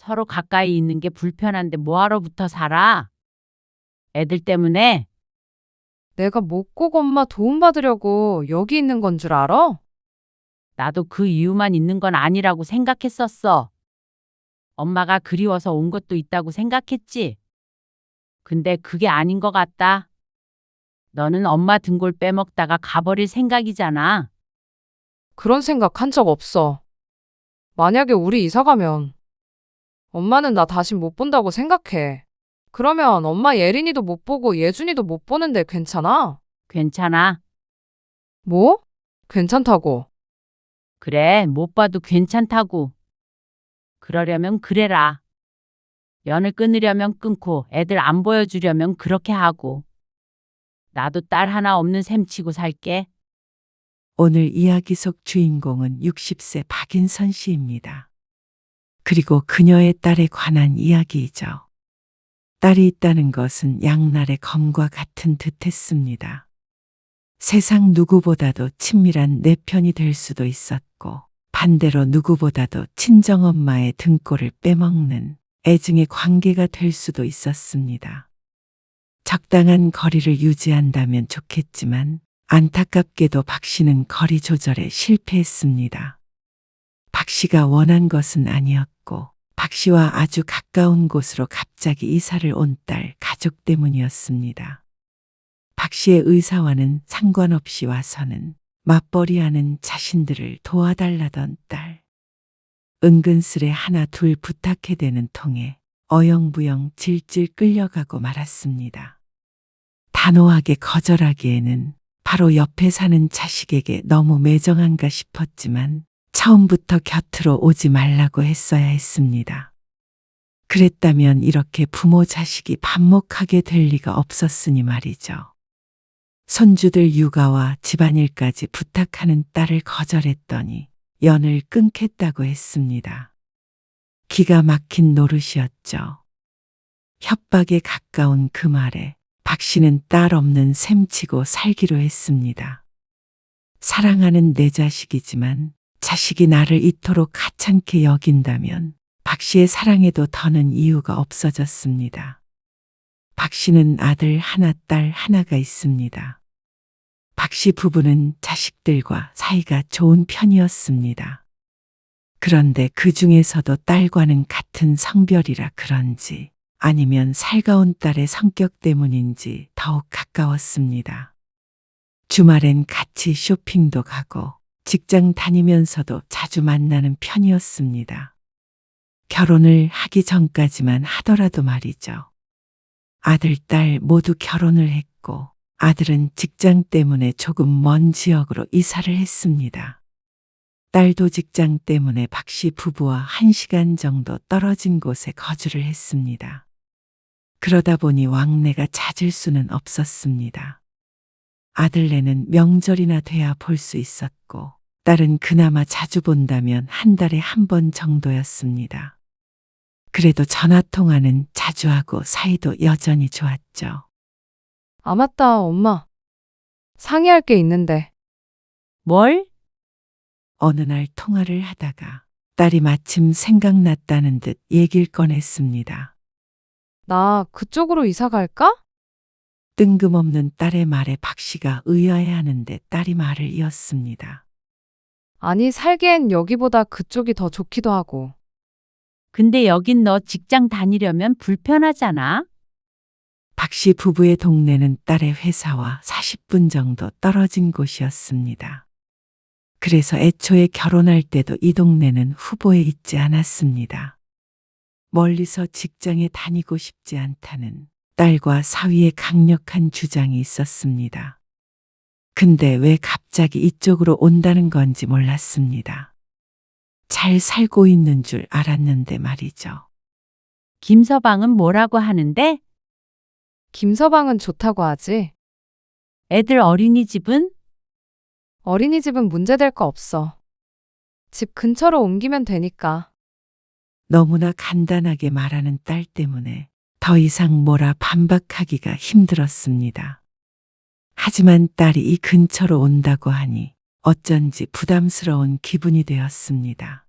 서로 가까이 있는 게 불편한데 뭐하러 붙어 살아? 애들 때문에? 내가 뭐 꼭 엄마 도움받으려고 여기 있는 건 줄 알아? 나도 그 이유만 있는 건 아니라고 생각했었어. 엄마가 그리워서 온 것도 있다고 생각했지. 근데 그게 아닌 것 같다. 너는 엄마 등골 빼먹다가 가버릴 생각이잖아. 그런 생각 한 적 없어. 만약에 우리 이사 가면 엄마는 나 다시 못 본다고 생각해. 그러면 엄마 예린이도 못 보고 예준이도 못 보는데 괜찮아? 괜찮아. 뭐? 괜찮다고. 그래, 못 봐도 괜찮다고. 그러려면 그래라. 연을 끊으려면 끊고 애들 안 보여주려면 그렇게 하고. 나도 딸 하나 없는 셈 치고 살게. 오늘 이야기 속 주인공은 60세 박인선 씨입니다. 그리고 그녀의 딸에 관한 이야기이죠. 딸이 있다는 것은 양날의 검과 같은 듯했습니다. 세상 누구보다도 친밀한 내 편이 될 수도 있었고, 반대로 누구보다도 친정엄마의 등골을 빼먹는 애증의 관계가 될 수도 있었습니다. 적당한 거리를 유지한다면 좋겠지만, 안타깝게도 박 씨는 거리 조절에 실패했습니다. 박 씨가 원한 것은 아니었고, 박 씨와 아주 가까운 곳으로 갑자기 이사를 온 딸 가족 때문이었습니다. 박 씨의 의사와는 상관없이 와서는 맞벌이하는 자신들을 도와달라던 딸. 은근슬에 하나 둘 부탁해대는 통에 어영부영 질질 끌려가고 말았습니다. 단호하게 거절하기에는 바로 옆에 사는 자식에게 너무 매정한가 싶었지만 처음부터 곁으로 오지 말라고 했어야 했습니다. 그랬다면 이렇게 부모 자식이 반목하게 될 리가 없었으니 말이죠. 손주들 육아와 집안일까지 부탁하는 딸을 거절했더니 연을 끊겠다고 했습니다. 기가 막힌 노릇이었죠. 협박에 가까운 그 말에 박 씨는 딸 없는 셈치고 살기로 했습니다. 사랑하는 내 자식이지만 자식이 나를 이토록 하찮게 여긴다면 박 씨의 사랑에도 더는 이유가 없어졌습니다. 박 씨는 아들 하나, 딸 하나가 있습니다. 박 씨 부부는 자식들과 사이가 좋은 편이었습니다. 그런데 그 중에서도 딸과는 같은 성별이라 그런지 아니면 살가운 딸의 성격 때문인지 더욱 가까웠습니다. 주말엔 같이 쇼핑도 가고 직장 다니면서도 자주 만나는 편이었습니다. 결혼을 하기 전까지만 하더라도 말이죠. 아들, 딸 모두 결혼을 했고 아들은 직장 때문에 조금 먼 지역으로 이사를 했습니다. 딸도 직장 때문에 박 씨 부부와 1시간 정도 떨어진 곳에 거주를 했습니다. 그러다 보니 왕래가 잦을 수는 없었습니다. 아들네는 명절이나 돼야 볼 수 있었고 딸은 그나마 자주 본다면 한 달에 한 번 정도였습니다. 그래도 전화통화는 자주 하고 사이도 여전히 좋았죠. 아, 맞다, 엄마. 상의할 게 있는데. 뭘? 어느 날 통화를 하다가 딸이 마침 생각났다는 듯 얘기를 꺼냈습니다. 나 그쪽으로 이사 갈까? 뜬금없는 딸의 말에 박 씨가 의아해하는데 딸이 말을 이었습니다. 아니, 살기엔 여기보다 그쪽이 더 좋기도 하고. 근데 여긴 너 직장 다니려면 불편하잖아. 박 씨 부부의 동네는 딸의 회사와 40분 정도 떨어진 곳이었습니다. 그래서 애초에 결혼할 때도 이 동네는 후보에 있지 않았습니다. 멀리서 직장에 다니고 싶지 않다는 딸과 사위의 강력한 주장이 있었습니다. 근데 왜 갑자기 이쪽으로 온다는 건지 몰랐습니다. 잘 살고 있는 줄 알았는데 말이죠. 김서방은 뭐라고 하는데? 김서방은 좋다고 하지. 애들 어린이집은? 어린이집은 문제될 거 없어. 집 근처로 옮기면 되니까. 너무나 간단하게 말하는 딸 때문에 더 이상 뭐라 반박하기가 힘들었습니다. 하지만 딸이 이 근처로 온다고 하니 어쩐지 부담스러운 기분이 되었습니다.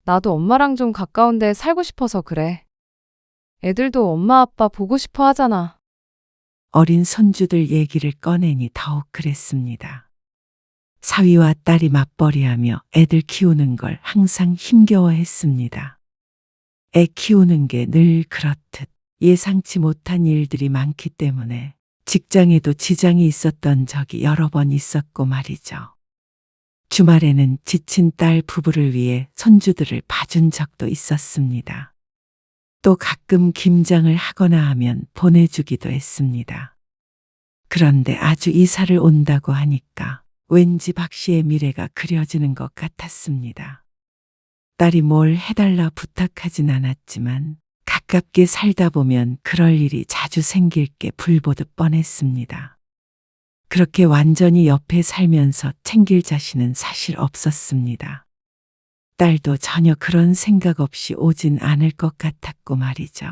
나도 엄마랑 좀 가까운데 살고 싶어서 그래. 애들도 엄마 아빠 보고 싶어 하잖아. 어린 손주들 얘기를 꺼내니 더욱 그랬습니다. 사위와 딸이 맞벌이하며 애들 키우는 걸 항상 힘겨워했습니다. 애 키우는 게 늘 그렇듯 예상치 못한 일들이 많기 때문에 직장에도 지장이 있었던 적이 여러 번 있었고 말이죠. 주말에는 지친 딸 부부를 위해 손주들을 봐준 적도 있었습니다. 또 가끔 김장을 하거나 하면 보내주기도 했습니다. 그런데 아주 이사를 온다고 하니까 왠지 박 씨의 미래가 그려지는 것 같았습니다. 딸이 뭘 해달라 부탁하진 않았지만 가깝게 살다 보면 그럴 일이 자주 생길 게 불보듯 뻔했습니다. 그렇게 완전히 옆에 살면서 챙길 자신은 사실 없었습니다. 딸도 전혀 그런 생각 없이 오진 않을 것 같았고 말이죠.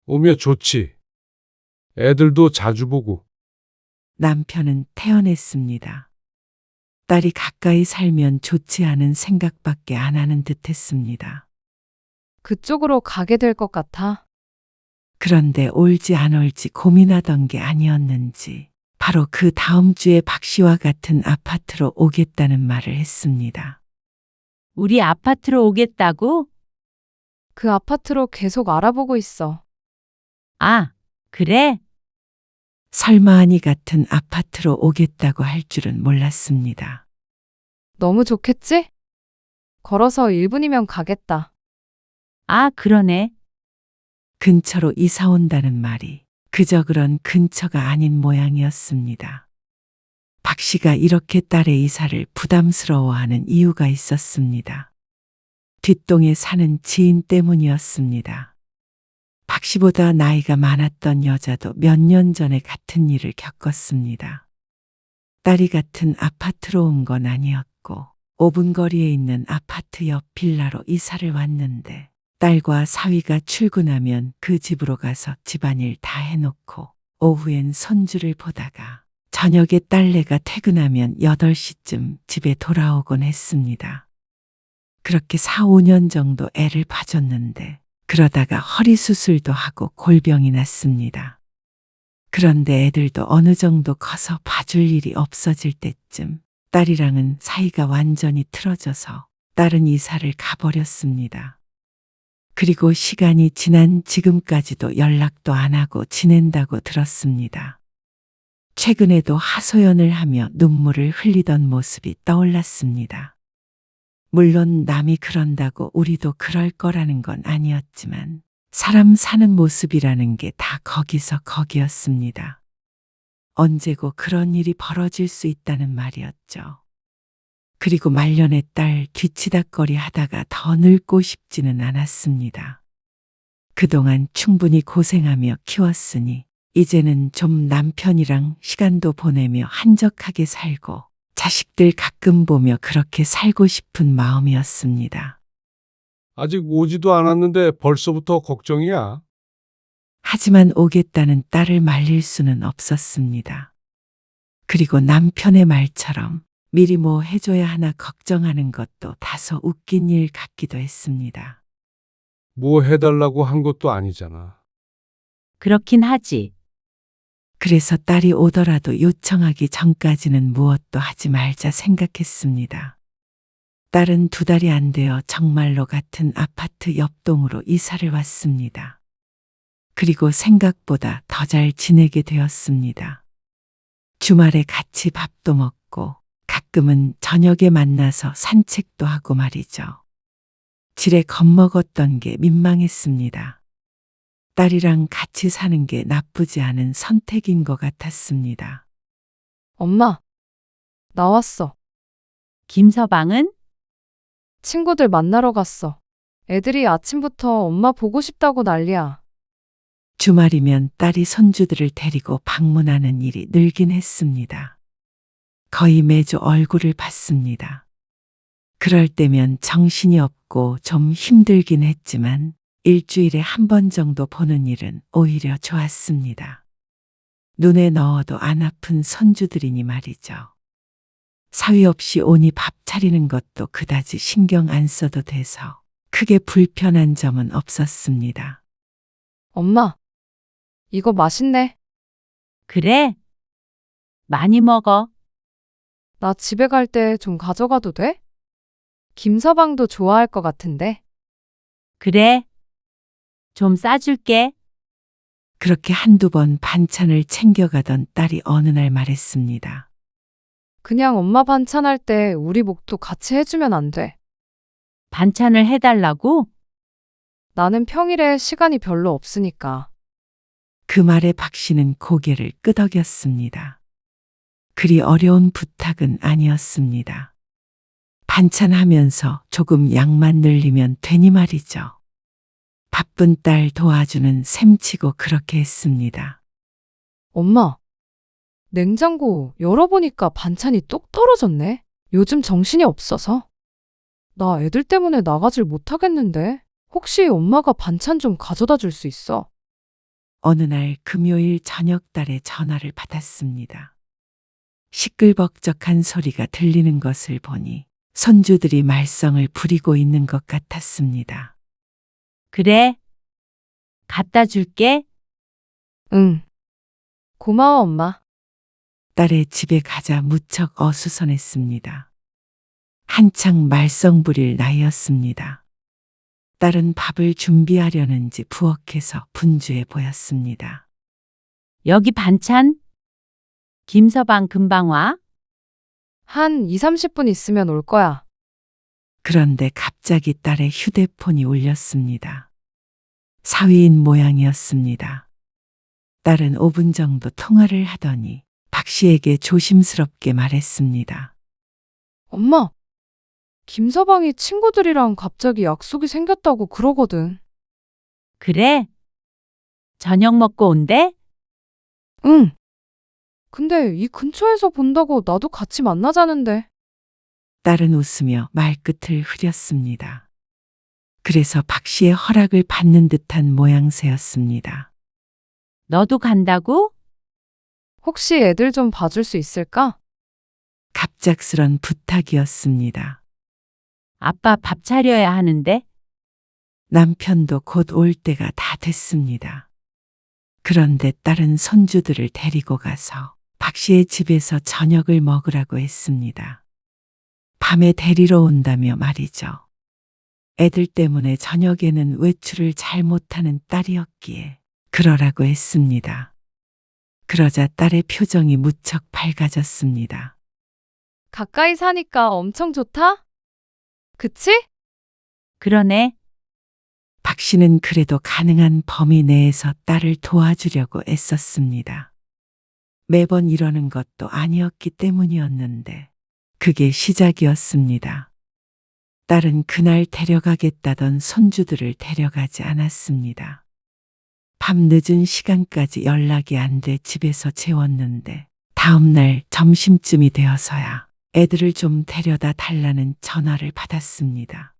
오면 좋지. 애들도 자주 보고. 남편은 태연했습니다. 딸이 가까이 살면 좋지 않은 생각밖에 안 하는 듯 했습니다. 그쪽으로 가게 될 것 같아. 그런데 올지 안 올지 고민하던 게 아니었는지 바로 그 다음 주에 박 씨와 같은 아파트로 오겠다는 말을 했습니다. 우리 아파트로 오겠다고? 그 아파트로 계속 알아보고 있어. 아, 그래? 설마하니 같은 아파트로 오겠다고 할 줄은 몰랐습니다. 너무 좋겠지? 걸어서 1분이면 가겠다. 아, 그러네. 근처로 이사 온다는 말이 그저 그런 근처가 아닌 모양이었습니다. 박 씨가 이렇게 딸의 이사를 부담스러워하는 이유가 있었습니다. 뒷동에 사는 지인 때문이었습니다. 박 씨보다 나이가 많았던 여자도 몇 년 전에 같은 일을 겪었습니다. 딸이 같은 아파트로 온 건 아니었고 5분 거리에 있는 아파트 옆 빌라로 이사를 왔는데 딸과 사위가 출근하면 그 집으로 가서 집안일 다 해놓고 오후엔 손주를 보다가 저녁에 딸내가 퇴근하면 8시쯤 집에 돌아오곤 했습니다. 그렇게 4, 5년 정도 애를 봐줬는데 그러다가 허리 수술도 하고 골병이 났습니다. 그런데 애들도 어느 정도 커서 봐줄 일이 없어질 때쯤 딸이랑은 사이가 완전히 틀어져서 딸은 이사를 가버렸습니다. 그리고 시간이 지난 지금까지도 연락도 안 하고 지낸다고 들었습니다. 최근에도 하소연을 하며 눈물을 흘리던 모습이 떠올랐습니다. 물론 남이 그런다고 우리도 그럴 거라는 건 아니었지만 사람 사는 모습이라는 게 다 거기서 거기였습니다. 언제고 그런 일이 벌어질 수 있다는 말이었죠. 그리고 말년에 딸 뒤치다꺼리 하다가 더 늙고 싶지는 않았습니다. 그동안 충분히 고생하며 키웠으니 이제는 좀 남편이랑 시간도 보내며 한적하게 살고 자식들 가끔 보며 그렇게 살고 싶은 마음이었습니다. 아직 오지도 않았는데 벌써부터 걱정이야. 하지만 오겠다는 딸을 말릴 수는 없었습니다. 그리고 남편의 말처럼 미리 뭐 해줘야 하나 걱정하는 것도 다소 웃긴 일 같기도 했습니다. 뭐 해달라고 한 것도 아니잖아. 그렇긴 하지. 그래서 딸이 오더라도 요청하기 전까지는 무엇도 하지 말자 생각했습니다. 딸은 2달이 안 되어 정말로 같은 아파트 옆동으로 이사를 왔습니다. 그리고 생각보다 더 잘 지내게 되었습니다. 주말에 같이 밥도 먹고 가끔은 저녁에 만나서 산책도 하고 말이죠. 지레 겁먹었던 게 민망했습니다. 딸이랑 같이 사는 게 나쁘지 않은 선택인 것 같았습니다. 엄마, 나왔어. 김서방은? 친구들 만나러 갔어. 애들이 아침부터 엄마 보고 싶다고 난리야. 주말이면 딸이 손주들을 데리고 방문하는 일이 늘긴 했습니다. 거의 매주 얼굴을 봤습니다. 그럴 때면 정신이 없고 좀 힘들긴 했지만 일주일에 한 번 정도 보는 일은 오히려 좋았습니다. 눈에 넣어도 안 아픈 손주들이니 말이죠. 사위 없이 오니 밥 차리는 것도 그다지 신경 안 써도 돼서 크게 불편한 점은 없었습니다. 엄마, 이거 맛있네. 그래? 많이 먹어. 나 집에 갈 때 좀 가져가도 돼? 김서방도 좋아할 것 같은데. 그래. 좀 싸줄게. 그렇게 한두 번 반찬을 챙겨가던 딸이 어느 날 말했습니다. 그냥 엄마 반찬할 때 우리 목도 같이 해주면 안 돼. 반찬을 해달라고? 나는 평일에 시간이 별로 없으니까. 그 말에 박 씨는 고개를 끄덕였습니다. 그리 어려운 부탁은 아니었습니다. 반찬하면서 조금 양만 늘리면 되니 말이죠. 바쁜 딸 도와주는 셈치고 그렇게 했습니다. 엄마, 냉장고 열어보니까 반찬이 똑 떨어졌네. 요즘 정신이 없어서. 나 애들 때문에 나가질 못하겠는데. 혹시 엄마가 반찬 좀 가져다 줄 수 있어? 어느 날 금요일 저녁 딸의 전화를 받았습니다. 시끌벅적한 소리가 들리는 것을 보니 손주들이 말썽을 부리고 있는 것 같았습니다. 그래. 갖다 줄게. 응. 고마워, 엄마. 딸의 집에 가자 무척 어수선했습니다. 한창 말썽 부릴 나이였습니다. 딸은 밥을 준비하려는지 부엌에서 분주해 보였습니다. 여기 반찬? 김서방 금방 와? 한 2, 30분 있으면 올 거야. 그런데 갑자기 딸의 휴대폰이 울렸습니다. 사위인 모양이었습니다. 딸은 5분 정도 통화를 하더니 박 씨에게 조심스럽게 말했습니다. 엄마, 김서방이 친구들이랑 갑자기 약속이 생겼다고 그러거든. 그래. 저녁 먹고 온대? 응. 근데 이 근처에서 본다고 나도 같이 만나자는데. 딸은 웃으며 말끝을 흐렸습니다. 그래서 박 씨의 허락을 받는 듯한 모양새였습니다. 너도 간다고? 혹시 애들 좀 봐줄 수 있을까? 갑작스런 부탁이었습니다. 아빠 밥 차려야 하는데. 남편도 곧 올 때가 다 됐습니다. 그런데 딸은 손주들을 데리고 가서 박 씨의 집에서 저녁을 먹으라고 했습니다. 밤에 데리러 온다며 말이죠. 애들 때문에 저녁에는 외출을 잘 못하는 딸이었기에 그러라고 했습니다. 그러자 딸의 표정이 무척 밝아졌습니다. 가까이 사니까 엄청 좋다? 그치? 그러네. 박 씨는 그래도 가능한 범위 내에서 딸을 도와주려고 애썼습니다. 매번 이러는 것도 아니었기 때문이었는데 그게 시작이었습니다. 딸은 그날 데려가겠다던 손주들을 데려가지 않았습니다. 밤 늦은 시간까지 연락이 안 돼 집에서 재웠는데 다음 날 점심쯤이 되어서야 애들을 좀 데려다 달라는 전화를 받았습니다.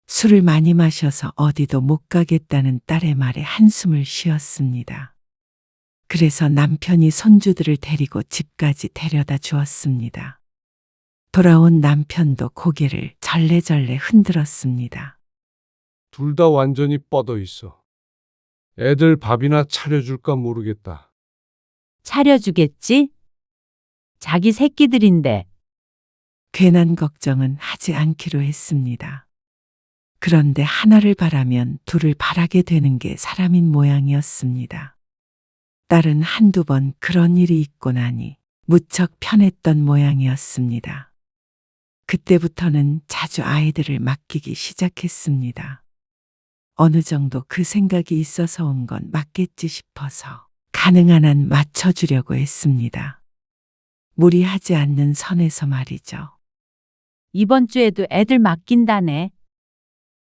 술을 많이 마셔서 어디도 못 가겠다는 딸의 말에 한숨을 쉬었습니다. 그래서 남편이 손주들을 데리고 집까지 데려다 주었습니다. 돌아온 남편도 고개를 절레절레 흔들었습니다. 둘 다 완전히 뻗어 있어. 애들 밥이나 차려줄까 모르겠다. 차려주겠지? 자기 새끼들인데. 괜한 걱정은 하지 않기로 했습니다. 그런데 하나를 바라면 둘을 바라게 되는 게 사람인 모양이었습니다. 딸은 한두 번 그런 일이 있고 나니 무척 편했던 모양이었습니다. 그때부터는 자주 아이들을 맡기기 시작했습니다. 어느 정도 그 생각이 있어서 온 건 맞겠지 싶어서 가능한 한 맞춰주려고 했습니다. 무리하지 않는 선에서 말이죠. 이번 주에도 애들 맡긴다네.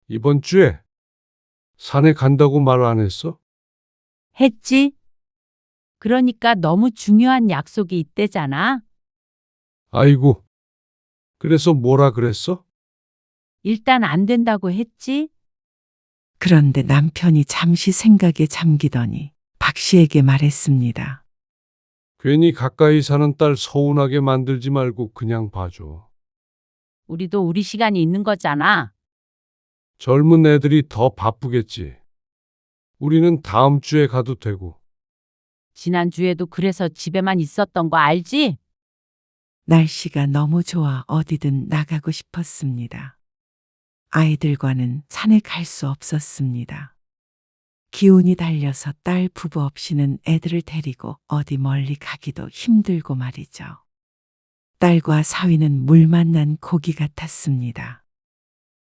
이번 주에 산에 간다고 말 안 했어? 했지? 그러니까 너무 중요한 약속이 있대잖아. 아이고. 그래서 뭐라 그랬어? 일단 안 된다고 했지? 그런데 남편이 잠시 생각에 잠기더니 박 씨에게 말했습니다. 괜히 가까이 사는 딸 서운하게 만들지 말고 그냥 봐줘. 우리도 우리 시간이 있는 거잖아. 젊은 애들이 더 바쁘겠지. 우리는 다음 주에 가도 되고. 지난주에도 그래서 집에만 있었던 거 알지? 날씨가 너무 좋아 어디든 나가고 싶었습니다. 아이들과는 산에 갈 수 없었습니다. 기운이 달려서 딸 부부 없이는 애들을 데리고 어디 멀리 가기도 힘들고 말이죠. 딸과 사위는 물 만난 고기 같았습니다.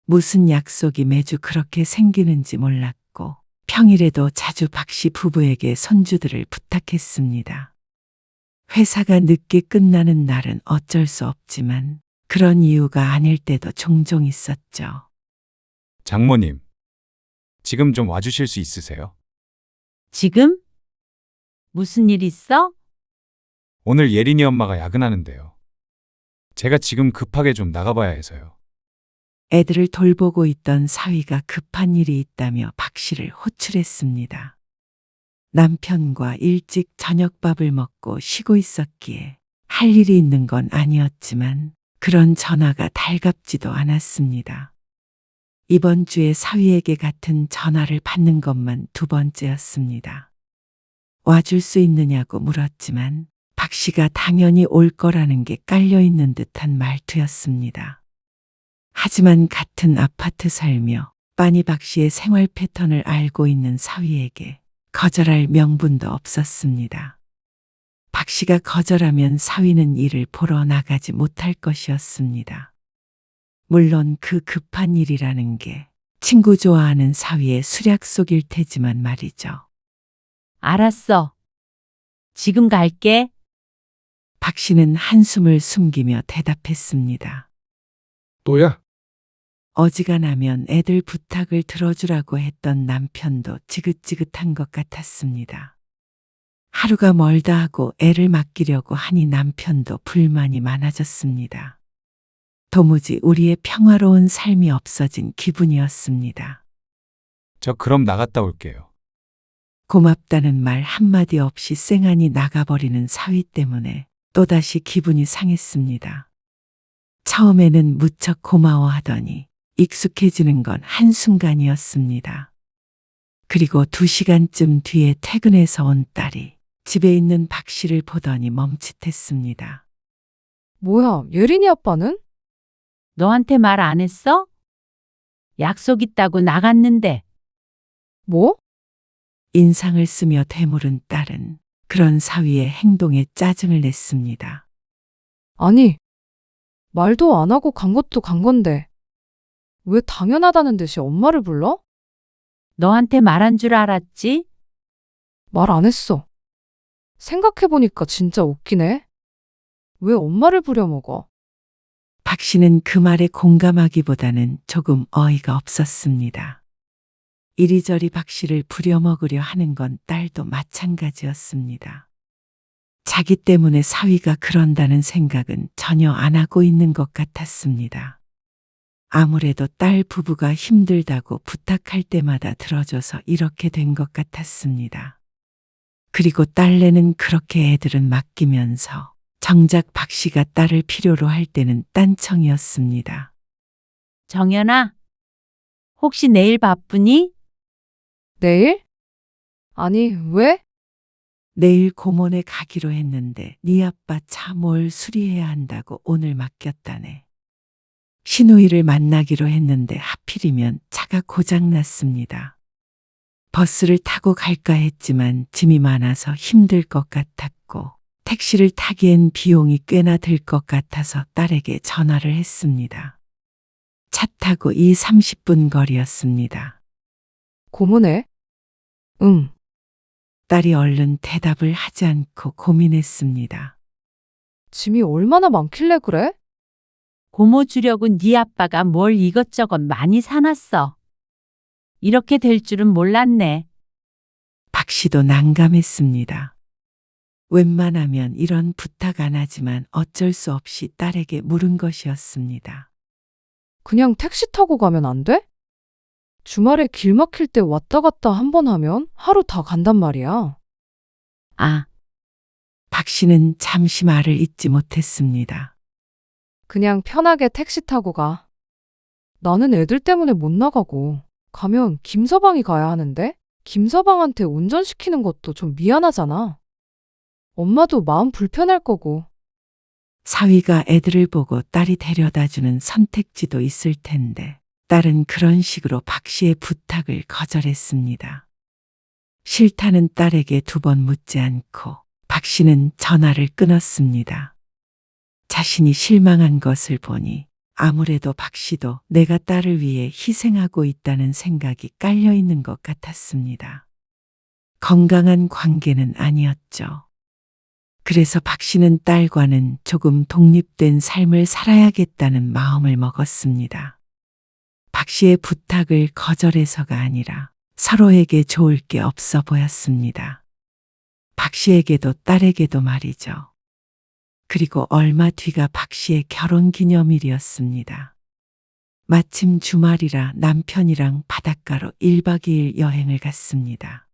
무슨 약속이 매주 그렇게 생기는지 몰랐고 평일에도 자주 박씨 부부에게 손주들을 부탁했습니다. 회사가 늦게 끝나는 날은 어쩔 수 없지만 그런 이유가 아닐 때도 종종 있었죠. 장모님, 지금 좀 와주실 수 있으세요? 지금? 무슨 일 있어? 오늘 예린이 엄마가 야근하는데요. 제가 지금 급하게 좀 나가봐야 해서요. 애들을 돌보고 있던 사위가 급한 일이 있다며 박 씨를 호출했습니다. 남편과 일찍 저녁밥을 먹고 쉬고 있었기에 할 일이 있는 건 아니었지만 그런 전화가 달갑지도 않았습니다. 이번 주에 사위에게 같은 전화를 받는 것만 두 번째였습니다. 와줄 수 있느냐고 물었지만 박 씨가 당연히 올 거라는 게 깔려있는 듯한 말투였습니다. 하지만 같은 아파트 살며 빤히 박 씨의 생활 패턴을 알고 있는 사위에게 거절할 명분도 없었습니다. 박 씨가 거절하면 사위는 일을 보러 나가지 못할 것이었습니다. 물론 그 급한 일이라는 게 친구 좋아하는 사위의 수략 속일 테지만 말이죠. 알았어. 지금 갈게. 박 씨는 한숨을 숨기며 대답했습니다. 또야? 어지간하면 애들 부탁을 들어주라고 했던 남편도 지긋지긋한 것 같았습니다. 하루가 멀다 하고 애를 맡기려고 하니 남편도 불만이 많아졌습니다. 도무지 우리의 평화로운 삶이 없어진 기분이었습니다. 저 그럼 나갔다 올게요. 고맙다는 말 한마디 없이 쌩하니 나가버리는 사위 때문에 또다시 기분이 상했습니다. 처음에는 무척 고마워하더니 익숙해지는 건 한순간이었습니다. 그리고 2시간쯤 뒤에 퇴근해서 온 딸이 집에 있는 박 씨를 보더니 멈칫했습니다. 뭐야, 예린이 아빠는? 너한테 말 안 했어? 약속 있다고 나갔는데. 뭐? 인상을 쓰며 되물은 딸은 그런 사위의 행동에 짜증을 냈습니다. 아니, 말도 안 하고 간 것도 간 건데. 왜 당연하다는 듯이 엄마를 불러? 너한테 말한 줄 알았지? 말 안 했어. 생각해보니까 진짜 웃기네. 왜 엄마를 부려먹어? 박 씨는 그 말에 공감하기보다는 조금 어이가 없었습니다. 이리저리 박 씨를 부려먹으려 하는 건 딸도 마찬가지였습니다. 자기 때문에 사위가 그런다는 생각은 전혀 안 하고 있는 것 같았습니다. 아무래도 딸 부부가 힘들다고 부탁할 때마다 들어줘서 이렇게 된 것 같았습니다. 그리고 딸내는 그렇게 애들은 맡기면서 정작 박 씨가 딸을 필요로 할 때는 딴청이었습니다. 정연아, 혹시 내일 바쁘니? 내일? 아니, 왜? 내일 고모네 가기로 했는데 네 아빠 차 뭘 수리해야 한다고 오늘 맡겼다네. 신우이를 만나기로 했는데 하필이면 차가 고장났습니다. 버스를 타고 갈까 했지만 짐이 많아서 힘들 것 같았고 택시를 타기엔 비용이 꽤나 들 것 같아서 딸에게 전화를 했습니다. 차 타고 30분 거리였습니다. 고모네? 응. 딸이 얼른 대답을 하지 않고 고민했습니다. 짐이 얼마나 많길래 그래? 고모 주려고 네 아빠가 뭘 이것저것 많이 사놨어. 이렇게 될 줄은 몰랐네. 박 씨도 난감했습니다. 웬만하면 이런 부탁 안 하지만 어쩔 수 없이 딸에게 물은 것이었습니다. 그냥 택시 타고 가면 안 돼? 주말에 길 막힐 때 왔다 갔다 한 번 하면 하루 다 간단 말이야. 아, 박 씨는 잠시 말을 잇지 못했습니다. 그냥 편하게 택시 타고 가. 나는 애들 때문에 못 나가고. 가면 김서방이 가야 하는데? 김서방한테 운전시키는 것도 좀 미안하잖아. 엄마도 마음 불편할 거고. 사위가 애들을 보고 딸이 데려다주는 선택지도 있을 텐데 딸은 그런 식으로 박 씨의 부탁을 거절했습니다. 싫다는 딸에게 2번 묻지 않고 박 씨는 전화를 끊었습니다. 자신이 실망한 것을 보니 아무래도 박 씨도 내가 딸을 위해 희생하고 있다는 생각이 깔려 있는 것 같았습니다. 건강한 관계는 아니었죠. 그래서 박 씨는 딸과는 조금 독립된 삶을 살아야겠다는 마음을 먹었습니다. 박 씨의 부탁을 거절해서가 아니라 서로에게 좋을 게 없어 보였습니다. 박 씨에게도 딸에게도 말이죠. 그리고 얼마 뒤가 박 씨의 결혼 기념일이었습니다. 마침 주말이라 남편이랑 바닷가로 1박 2일 여행을 갔습니다.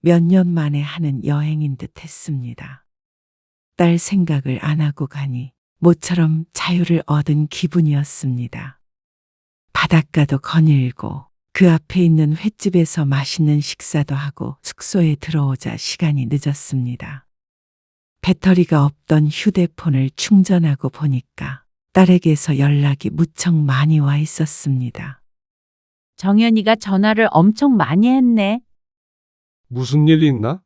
몇 년 만에 하는 여행인 듯 했습니다. 딸 생각을 안 하고 가니 모처럼 자유를 얻은 기분이었습니다. 바닷가도 거닐고 그 앞에 있는 횟집에서 맛있는 식사도 하고 숙소에 들어오자 시간이 늦었습니다. 배터리가 없던 휴대폰을 충전하고 보니까 딸에게서 연락이 무척 많이 와 있었습니다. 정연이가 전화를 엄청 많이 했네. 무슨 일 있나?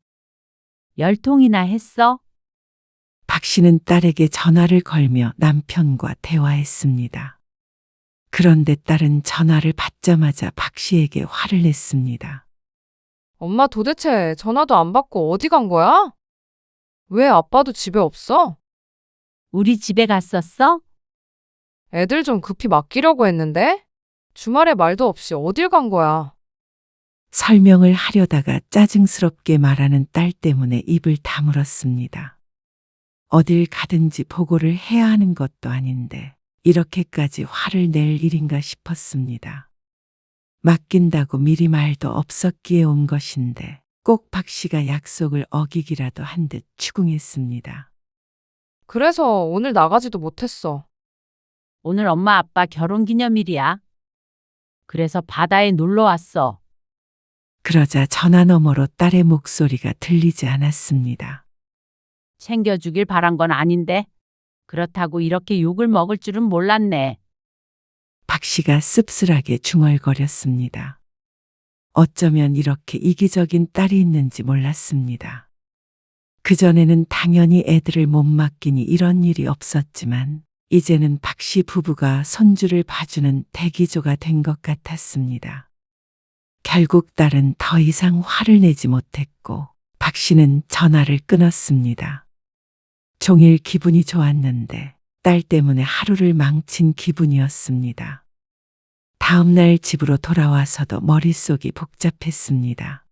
10통이나 했어? 박 씨는 딸에게 전화를 걸며 남편과 대화했습니다. 그런데 딸은 전화를 받자마자 박 씨에게 화를 냈습니다. 엄마 도대체 전화도 안 받고 어디 간 거야? 왜 아빠도 집에 없어? 우리 집에 갔었어? 애들 좀 급히 맡기려고 했는데? 주말에 말도 없이 어딜 간 거야? 설명을 하려다가 짜증스럽게 말하는 딸 때문에 입을 다물었습니다. 어딜 가든지 보고를 해야 하는 것도 아닌데 이렇게까지 화를 낼 일인가 싶었습니다. 맡긴다고 미리 말도 없었기에 온 것인데 꼭 박 씨가 약속을 어기기라도 한 듯 추궁했습니다. 그래서 오늘 나가지도 못했어. 오늘 엄마 아빠 결혼 기념일이야. 그래서 바다에 놀러 왔어. 그러자 전화 너머로 딸의 목소리가 들리지 않았습니다. 챙겨주길 바란 건 아닌데 그렇다고 이렇게 욕을 먹을 줄은 몰랐네. 박 씨가 씁쓸하게 중얼거렸습니다. 어쩌면 이렇게 이기적인 딸이 있는지 몰랐습니다. 그전에는 당연히 애들을 못 맡기니 이런 일이 없었지만 이제는 박 씨 부부가 손주를 봐주는 대기조가 된 것 같았습니다. 결국 딸은 더 이상 화를 내지 못했고 박 씨는 전화를 끊었습니다. 종일 기분이 좋았는데 딸 때문에 하루를 망친 기분이었습니다. 다음 날 집으로 돌아와서도 머릿속이 복잡했습니다.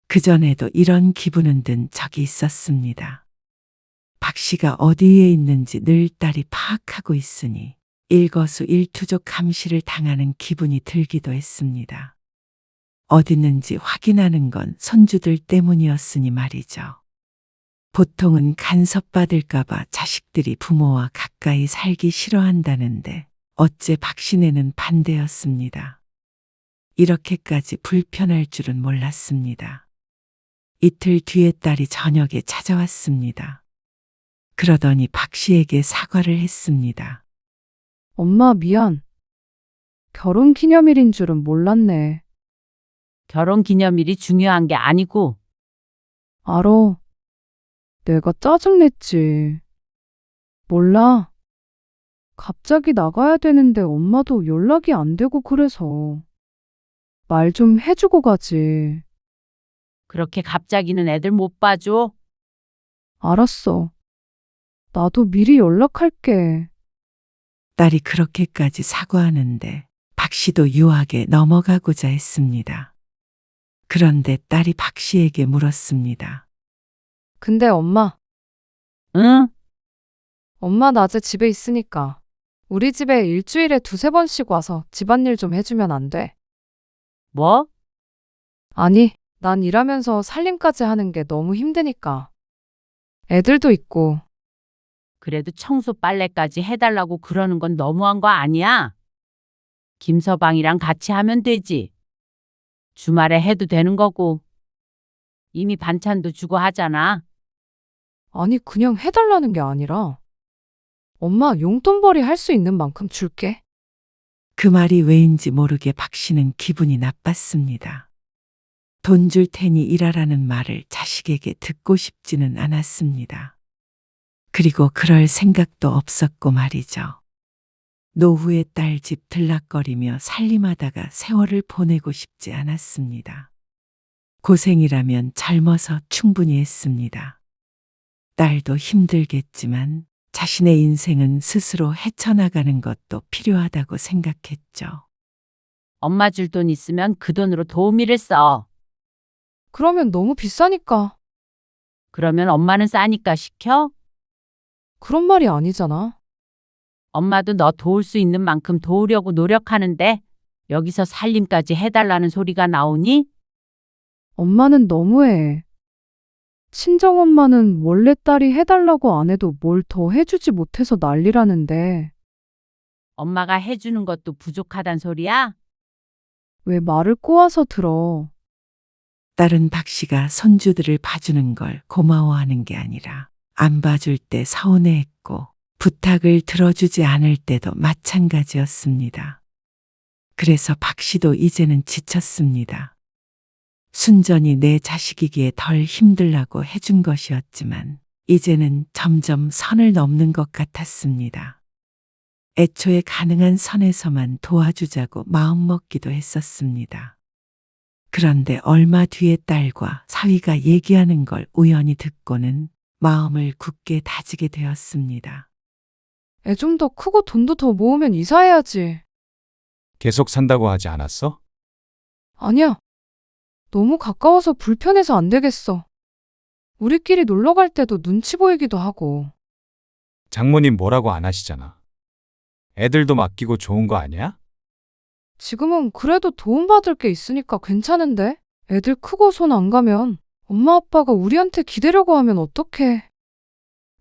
그전에도 이런 기분은 든 적이 있었습니다. 박 씨가 어디에 있는지 늘 딸이 파악하고 있으니 일거수일투족 감시를 당하는 기분이 들기도 했습니다. 어딨는지 확인하는 건 손주들 때문이었으니 말이죠. 보통은 간섭받을까봐 자식들이 부모와 가까이 살기 싫어한다는데 어째 박씨네는 반대였습니다. 이렇게까지 불편할 줄은 몰랐습니다. 이틀 뒤에 딸이 저녁에 찾아왔습니다. 그러더니 박씨에게 사과를 했습니다. 엄마 미안. 결혼 기념일인 줄은 몰랐네. 결혼 기념일이 중요한 게 아니고 알어. 내가 짜증냈지. 몰라. 갑자기 나가야 되는데 엄마도 연락이 안 되고 그래서. 말 좀 해주고 가지. 그렇게 갑자기는 애들 못 봐줘. 알았어. 나도 미리 연락할게. 딸이 그렇게까지 사과하는데 박씨도 유하게 넘어가고자 했습니다. 그런데 딸이 박씨에게 물었습니다. 근데 엄마, 응? 엄마 낮에 집에 있으니까 우리 집에 일주일에 2~3번씩 와서 집안일 좀 해주면 안 돼? 뭐? 아니, 난 일하면서 살림까지 하는 게 너무 힘드니까. 애들도 있고. 그래도 청소 빨래까지 해달라고 그러는 건 너무한 거 아니야? 김서방이랑 같이 하면 되지. 주말에 해도 되는 거고. 이미 반찬도 주고 하잖아. 아니, 그냥 해달라는 게 아니라 엄마 용돈벌이 할 수 있는 만큼 줄게. 그 말이 왜인지 모르게 박 씨는 기분이 나빴습니다. 돈 줄 테니 일하라는 말을 자식에게 듣고 싶지는 않았습니다. 그리고 그럴 생각도 없었고 말이죠. 노후의 딸 집 들락거리며 살림하다가 세월을 보내고 싶지 않았습니다. 고생이라면 젊어서 충분히 했습니다. 딸도 힘들겠지만 자신의 인생은 스스로 헤쳐나가는 것도 필요하다고 생각했죠. 엄마 줄 돈 있으면 그 돈으로 도우미를 써. 그러면 너무 비싸니까. 그러면 엄마는 싸니까 시켜? 그런 말이 아니잖아. 엄마도 너 도울 수 있는 만큼 도우려고 노력하는데 여기서 살림까지 해달라는 소리가 나오니? 엄마는 너무해. 친정엄마는 원래 딸이 해달라고 안 해도 뭘 더 해주지 못해서 난리라는데 엄마가 해주는 것도 부족하단 소리야? 왜 말을 꼬아서 들어. 딸은 박 씨가 손주들을 봐주는 걸 고마워하는 게 아니라 안 봐줄 때 서운해했고 부탁을 들어주지 않을 때도 마찬가지였습니다. 그래서 박 씨도 이제는 지쳤습니다. 순전히 내 자식이기에 덜 힘들라고 해준 것이었지만 이제는 점점 선을 넘는 것 같았습니다. 애초에 가능한 선에서만 도와주자고 마음먹기도 했었습니다. 그런데 얼마 뒤에 딸과 사위가 얘기하는 걸 우연히 듣고는 마음을 굳게 다지게 되었습니다. 애 좀 더 크고 돈도 더 모으면 이사해야지. 계속 산다고 하지 않았어? 아니야. 너무 가까워서 불편해서 안 되겠어. 우리끼리 놀러 갈 때도 눈치 보이기도 하고. 장모님 뭐라고 안 하시잖아. 애들도 맡기고 좋은 거 아니야? 지금은 그래도 도움받을 게 있으니까 괜찮은데? 애들 크고 손 안 가면 엄마 아빠가 우리한테 기대려고 하면 어떡해.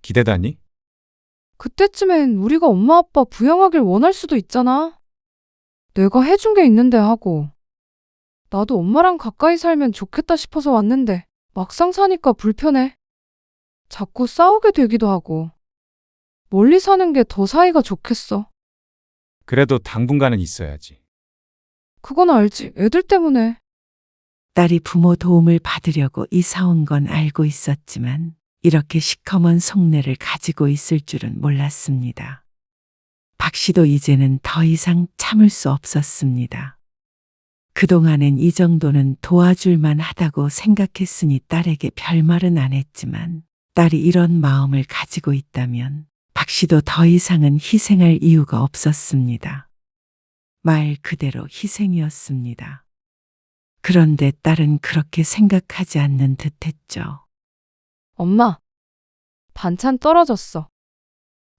기대다니? 그때쯤엔 우리가 엄마 아빠 부양하길 원할 수도 있잖아. 내가 해준 게 있는데 하고. 나도 엄마랑 가까이 살면 좋겠다 싶어서 왔는데 막상 사니까 불편해. 자꾸 싸우게 되기도 하고. 멀리 사는 게 더 사이가 좋겠어. 그래도 당분간은 있어야지. 그건 알지. 애들 때문에. 딸이 부모 도움을 받으려고 이사 온 건 알고 있었지만 이렇게 시커먼 속내를 가지고 있을 줄은 몰랐습니다. 박 씨도 이제는 더 이상 참을 수 없었습니다. 그동안엔 이 정도는 도와줄만 하다고 생각했으니 딸에게 별말은 안 했지만 딸이 이런 마음을 가지고 있다면 박 씨도 더 이상은 희생할 이유가 없었습니다. 말 그대로 희생이었습니다. 그런데 딸은 그렇게 생각하지 않는 듯했죠. 엄마, 반찬 떨어졌어.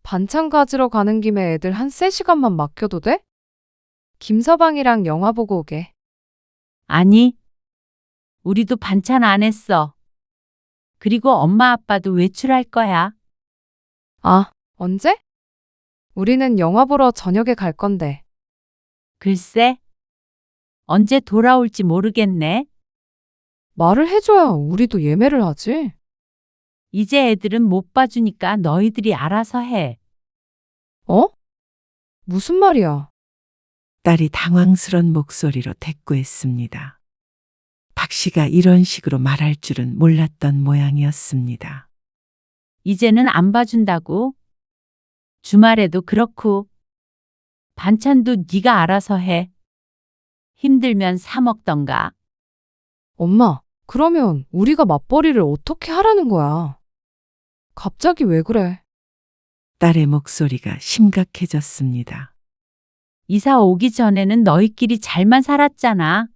반찬 가지러 가는 김에 애들 한 3시간만 맡겨도 돼? 김서방이랑 영화 보고 오게. 아니, 우리도 반찬 안 했어. 그리고 엄마 아빠도 외출할 거야. 아, 언제? 우리는 영화 보러 저녁에 갈 건데. 글쎄, 언제 돌아올지 모르겠네. 말을 해줘야 우리도 예매를 하지. 이제 애들은 못 봐주니까 너희들이 알아서 해. 어? 무슨 말이야? 딸이 당황스런 목소리로 대꾸했습니다. 박 씨가 이런 식으로 말할 줄은 몰랐던 모양이었습니다. 이제는 안 봐준다고. 주말에도 그렇고. 반찬도 네가 알아서 해. 힘들면 사 먹던가. 엄마, 그러면 우리가 맞벌이를 어떻게 하라는 거야? 갑자기 왜 그래? 딸의 목소리가 심각해졌습니다. 이사 오기 전에는 너희끼리 잘만 살았잖아.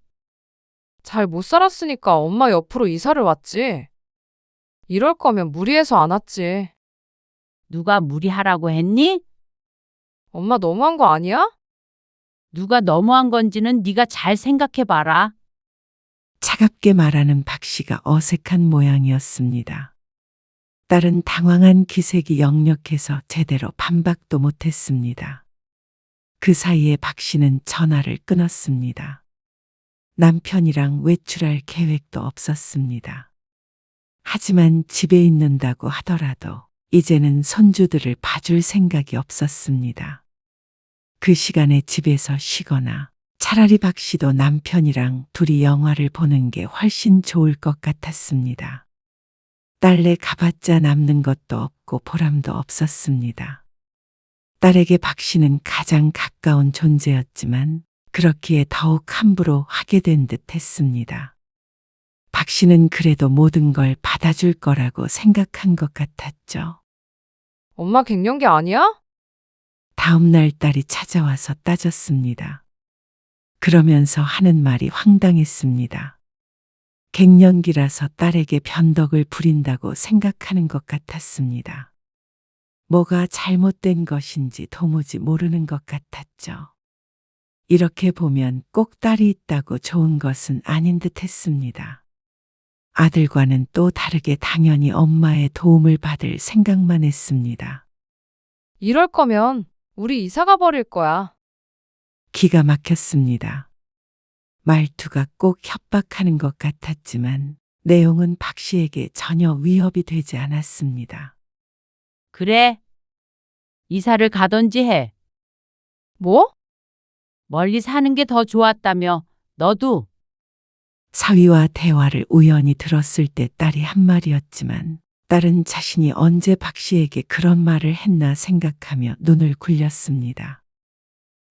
잘 못 살았으니까 엄마 옆으로 이사를 왔지. 이럴 거면 무리해서 안 왔지. 누가 무리하라고 했니? 엄마 너무한 거 아니야? 누가 너무한 건지는 네가 잘 생각해봐라. 차갑게 말하는 박 씨가 어색한 모양이었습니다. 딸은 당황한 기색이 역력해서 제대로 반박도 못했습니다. 그 사이에 박 씨는 전화를 끊었습니다. 남편이랑 외출할 계획도 없었습니다. 하지만 집에 있는다고 하더라도 이제는 손주들을 봐줄 생각이 없었습니다. 그 시간에 집에서 쉬거나 차라리 박 씨도 남편이랑 둘이 영화를 보는 게 훨씬 좋을 것 같았습니다. 딸네 가봤자 남는 것도 없고 보람도 없었습니다. 딸에게 박 씨는 가장 가까운 존재였지만 그렇기에 더욱 함부로 하게 된 듯 했습니다. 박 씨는 그래도 모든 걸 받아줄 거라고 생각한 것 같았죠. 엄마 갱년기 아니야? 다음 날 딸이 찾아와서 따졌습니다. 그러면서 하는 말이 황당했습니다. 갱년기라서 딸에게 변덕을 부린다고 생각하는 것 같았습니다. 뭐가 잘못된 것인지 도무지 모르는 것 같았죠. 이렇게 보면 꼭 딸이 있다고 좋은 것은 아닌 듯 했습니다. 아들과는 또 다르게 당연히 엄마의 도움을 받을 생각만 했습니다. 이럴 거면 우리 이사가 버릴 거야. 기가 막혔습니다. 말투가 꼭 협박하는 것 같았지만 내용은 박 씨에게 전혀 위협이 되지 않았습니다. 그래. 이사를 가던지 해. 뭐? 멀리 사는 게 더 좋았다며. 너도. 사위와 대화를 우연히 들었을 때 딸이 한 말이었지만 딸은 자신이 언제 박 씨에게 그런 말을 했나 생각하며 눈을 굴렸습니다.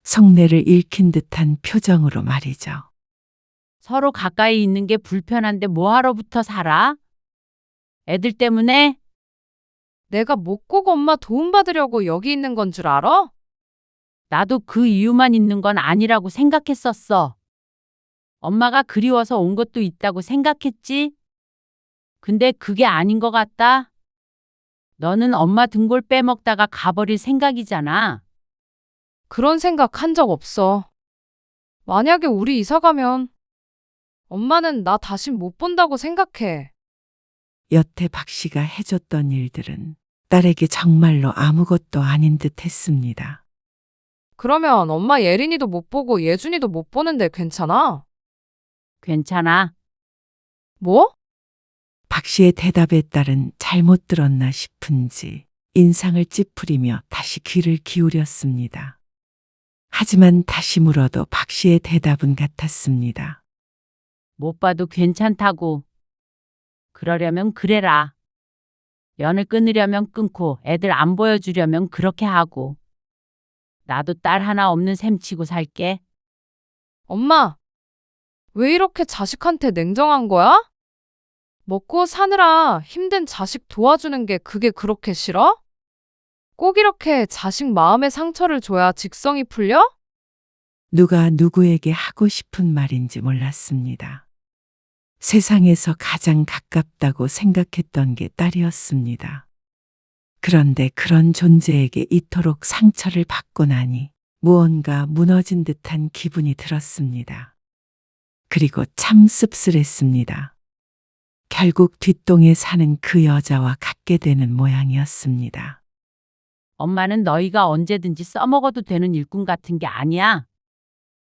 속내를 읽힌 듯한 표정으로 말이죠. 서로 가까이 있는 게 불편한데 뭐하러 붙어 살아? 애들 때문에? 내가 못 꼭 엄마 도움받으려고 여기 있는 건 줄 알아? 나도 그 이유만 있는 건 아니라고 생각했었어. 엄마가 그리워서 온 것도 있다고 생각했지? 근데 그게 아닌 것 같다. 너는 엄마 등골 빼먹다가 가버릴 생각이잖아. 그런 생각 한 적 없어. 만약에 우리 이사 가면 엄마는 나 다시 못 본다고 생각해. 여태 박 씨가 해줬던 일들은 딸에게 정말로 아무것도 아닌 듯 했습니다. 그러면 엄마 예린이도 못 보고 예준이도 못 보는데 괜찮아? 괜찮아. 뭐? 박 씨의 대답에 딸은 잘못 들었나 싶은지 인상을 찌푸리며 다시 귀를 기울였습니다. 하지만 다시 물어도 박 씨의 대답은 같았습니다. 못 봐도 괜찮다고. 그러려면 그래라. 연을 끊으려면 끊고 애들 안 보여주려면 그렇게 하고. 나도 딸 하나 없는 셈 치고 살게. 엄마, 왜 이렇게 자식한테 냉정한 거야? 먹고 사느라 힘든 자식 도와주는 게 그게 그렇게 싫어? 꼭 이렇게 자식 마음에 상처를 줘야 직성이 풀려? 누가 누구에게 하고 싶은 말인지 몰랐습니다. 세상에서 가장 가깝다고 생각했던 게 딸이었습니다. 그런데 그런 존재에게 이토록 상처를 받고 나니 무언가 무너진 듯한 기분이 들었습니다. 그리고 참 씁쓸했습니다. 결국 뒷동에 사는 그 여자와 같게 되는 모양이었습니다. 엄마는 너희가 언제든지 써먹어도 되는 일꾼 같은 게 아니야.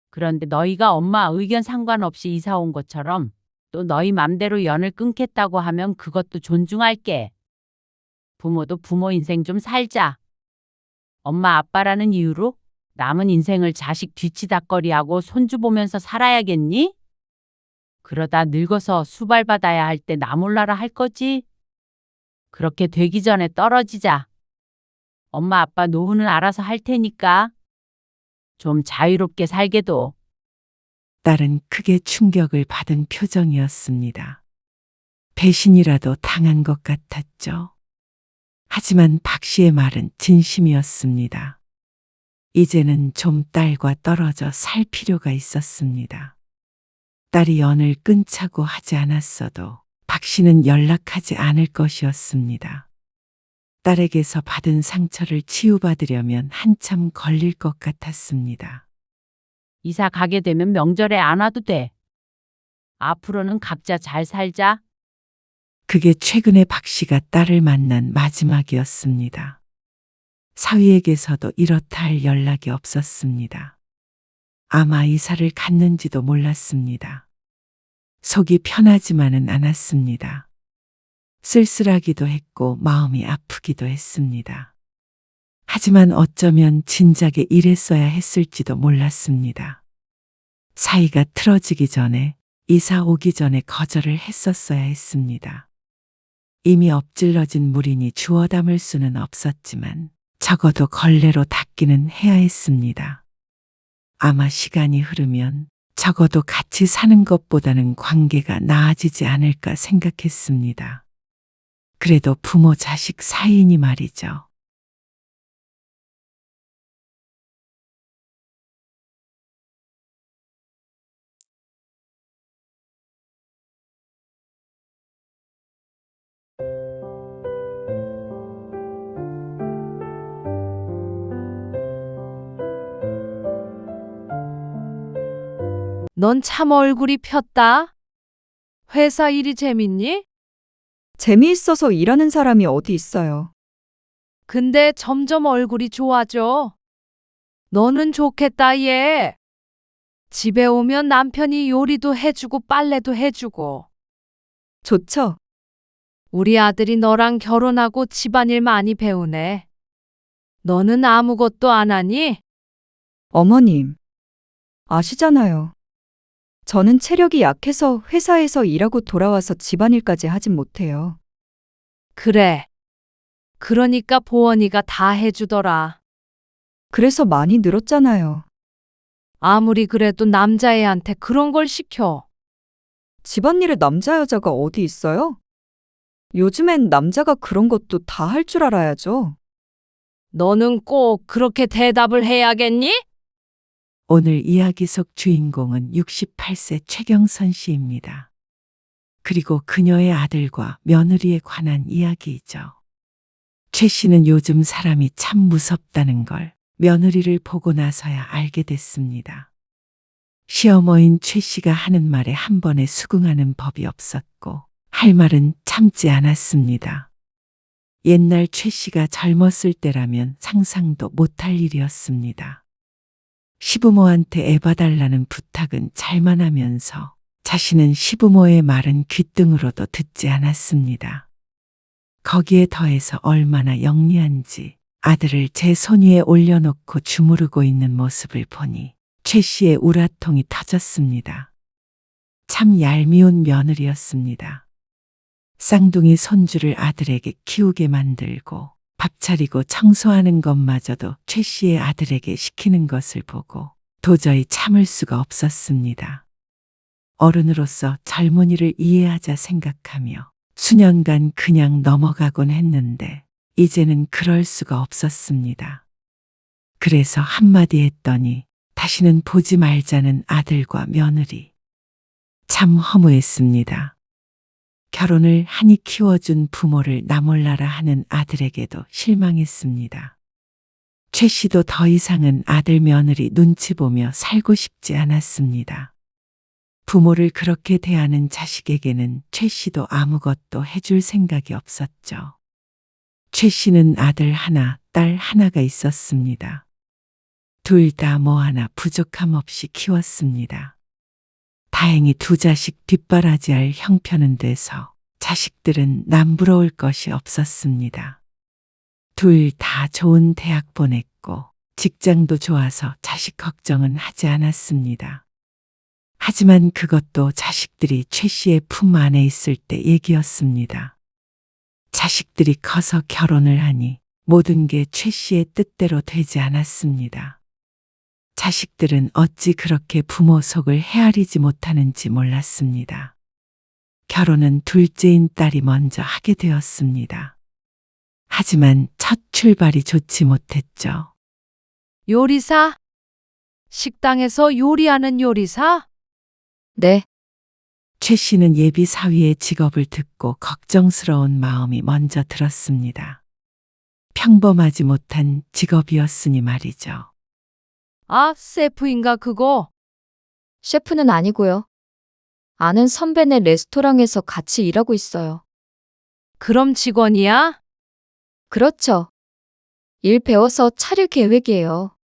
그런데 너희가 엄마 의견 상관없이 이사 온 것처럼 또 너희 맘대로 연을 끊겠다고 하면 그것도 존중할게. 부모도 부모 인생 좀 살자. 엄마 아빠라는 이유로 남은 인생을 자식 뒤치다꺼리하고 손주 보면서 살아야겠니? 그러다 늙어서 수발받아야 할 때 나 몰라라 할 거지? 그렇게 되기 전에 떨어지자. 엄마 아빠 노후는 알아서 할 테니까. 좀 자유롭게 살게도. 딸은 크게 충격을 받은 표정이었습니다. 배신이라도 당한 것 같았죠. 하지만 박 씨의 말은 진심이었습니다. 이제는 좀 딸과 떨어져 살 필요가 있었습니다. 딸이 연을 끊자고 하지 않았어도 박 씨는 연락하지 않을 것이었습니다. 딸에게서 받은 상처를 치유받으려면 한참 걸릴 것 같았습니다. 이사 가게 되면 명절에 안 와도 돼. 앞으로는 각자 잘 살자. 그게 최근에 박 씨가 딸을 만난 마지막이었습니다. 사위에게서도 이렇다 할 연락이 없었습니다. 아마 이사를 갔는지도 몰랐습니다. 속이 편하지만은 않았습니다. 쓸쓸하기도 했고 마음이 아프기도 했습니다. 하지만 어쩌면 진작에 이랬어야 했을지도 몰랐습니다. 사이가 틀어지기 전에, 이사 오기 전에 거절을 했었어야 했습니다. 이미 엎질러진 물이니 주워 담을 수는 없었지만 적어도 걸레로 닦기는 해야 했습니다. 아마 시간이 흐르면 적어도 같이 사는 것보다는 관계가 나아지지 않을까 생각했습니다. 그래도 부모 자식 사이니 말이죠. 넌 참 얼굴이 폈다. 회사 일이 재밌니? 재미있어서 일하는 사람이 어디 있어요. 근데 점점 얼굴이 좋아져. 너는 좋겠다, 얘. 집에 오면 남편이 요리도 해주고 빨래도 해주고. 좋죠? 우리 아들이 너랑 결혼하고 집안일 많이 배우네. 너는 아무것도 안 하니? 어머님, 아시잖아요. 저는 체력이 약해서 회사에서 일하고 돌아와서 집안일까지 하진 못해요. 그래. 그러니까 보원이가 다 해주더라. 그래서 많이 늘었잖아요. 아무리 그래도 남자애한테 그런 걸 시켜. 집안일에 남자 여자가 어디 있어요? 요즘엔 남자가 그런 것도 다 할 줄 알아야죠. 너는 꼭 그렇게 대답을 해야겠니? 오늘 이야기 속 주인공은 68세 최경선 씨입니다. 그리고 그녀의 아들과 며느리에 관한 이야기이죠. 최 씨는 요즘 사람이 참 무섭다는 걸 며느리를 보고 나서야 알게 됐습니다. 시어머인 최 씨가 하는 말에 한 번에 수긍하는 법이 없었고 할 말은 참지 않았습니다. 옛날 최 씨가 젊었을 때라면 상상도 못할 일이었습니다. 시부모한테 애봐달라는 부탁은 잘만 하면서 자신은 시부모의 말은 귓등으로도 듣지 않았습니다. 거기에 더해서 얼마나 영리한지 아들을 제 손 위에 올려놓고 주무르고 있는 모습을 보니 최 씨의 우라통이 터졌습니다. 참 얄미운 며느리였습니다. 쌍둥이 손주를 아들에게 키우게 만들고 밥 차리고 청소하는 것마저도 최 씨의 아들에게 시키는 것을 보고 도저히 참을 수가 없었습니다. 어른으로서 젊은이를 이해하자 생각하며 수년간 그냥 넘어가곤 했는데 이제는 그럴 수가 없었습니다. 그래서 한마디 했더니 다시는 보지 말자는 아들과 며느리. 참 허무했습니다. 결혼을 하니 키워준 부모를 나몰라라 하는 아들에게도 실망했습니다. 최 씨도 더 이상은 아들 며느리 눈치 보며 살고 싶지 않았습니다. 부모를 그렇게 대하는 자식에게는 최 씨도 아무것도 해줄 생각이 없었죠. 최 씨는 아들 하나, 딸 하나가 있었습니다. 둘 다 뭐 하나 부족함 없이 키웠습니다. 다행히 두 자식 뒷바라지할 형편은 돼서 자식들은 남부러울 것이 없었습니다. 둘 다 좋은 대학 보냈고 직장도 좋아서 자식 걱정은 하지 않았습니다. 하지만 그것도 자식들이 최 씨의 품 안에 있을 때 얘기였습니다. 자식들이 커서 결혼을 하니 모든 게 최 씨의 뜻대로 되지 않았습니다. 자식들은 어찌 그렇게 부모 속을 헤아리지 못하는지 몰랐습니다. 결혼은 둘째인 딸이 먼저 하게 되었습니다. 하지만 첫 출발이 좋지 못했죠. 요리사? 식당에서 요리하는 요리사? 네, 최 씨는 예비 사위의 직업을 듣고 걱정스러운 마음이 먼저 들었습니다. 평범하지 못한 직업이었으니 말이죠. 아, 셰프인가 그거? 셰프는 아니고요. 아는 선배네 레스토랑에서 같이 일하고 있어요. 그럼 직원이야? 그렇죠. 일 배워서 차릴 계획이에요.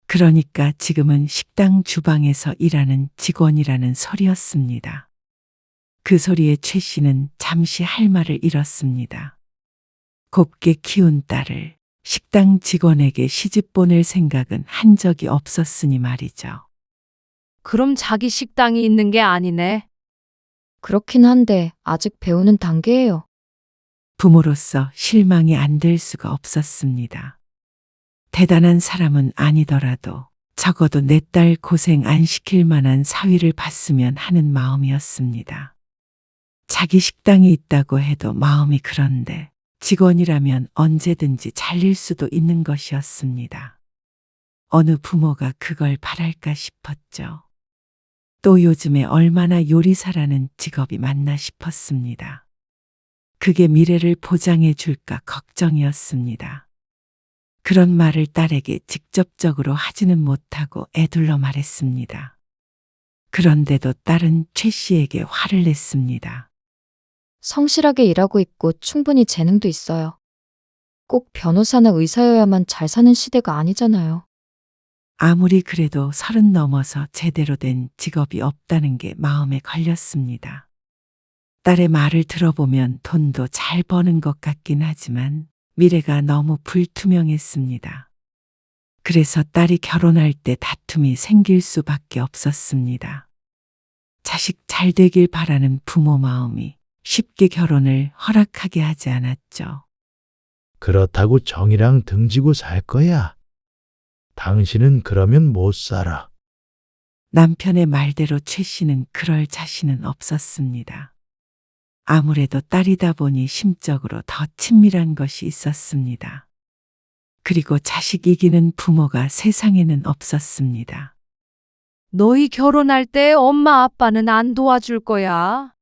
그러니까 지금은 식당 주방에서 일하는 직원이라는 소리였습니다. 그 소리에 최 씨는 잠시 할 말을 잃었습니다. 곱게 키운 딸을 식당 직원에게 시집 보낼 생각은 한 적이 없었으니 말이죠. 그럼 자기 식당이 있는 게 아니네. 그렇긴 한데 아직 배우는 단계예요. 부모로서 실망이 안 될 수가 없었습니다. 대단한 사람은 아니더라도 적어도 내 딸 고생 안 시킬 만한 사위를 봤으면 하는 마음이었습니다. 자기 식당이 있다고 해도 마음이 그런데 직원이라면 언제든지 잘릴 수도 있는 것이었습니다. 어느 부모가 그걸 바랄까 싶었죠. 또 요즘에 얼마나 요리사라는 직업이 많나 싶었습니다. 그게 미래를 보장해 줄까 걱정이었습니다. 그런 말을 딸에게 직접적으로 하지는 못하고 애둘러 말했습니다. 그런데도 딸은 최 씨에게 화를 냈습니다. 성실하게 일하고 있고 충분히 재능도 있어요. 꼭 변호사나 의사여야만 잘 사는 시대가 아니잖아요. 아무리 그래도 30 넘어서 제대로 된 직업이 없다는 게 마음에 걸렸습니다. 딸의 말을 들어보면 돈도 잘 버는 것 같긴 하지만 미래가 너무 불투명했습니다. 그래서 딸이 결혼할 때 다툼이 생길 수밖에 없었습니다. 자식 잘 되길 바라는 부모 마음이 쉽게 결혼을 허락하게 하지 않았죠. 그렇다고 정이랑 등지고 살 거야. 당신은 그러면 못 살아. 남편의 말대로 최 씨는 그럴 자신은 없었습니다. 아무래도 딸이다 보니 심적으로 더 친밀한 것이 있었습니다. 그리고 자식 이기는 부모가 세상에는 없었습니다. 너희 결혼할 때 엄마 아빠는 안 도와줄 거야.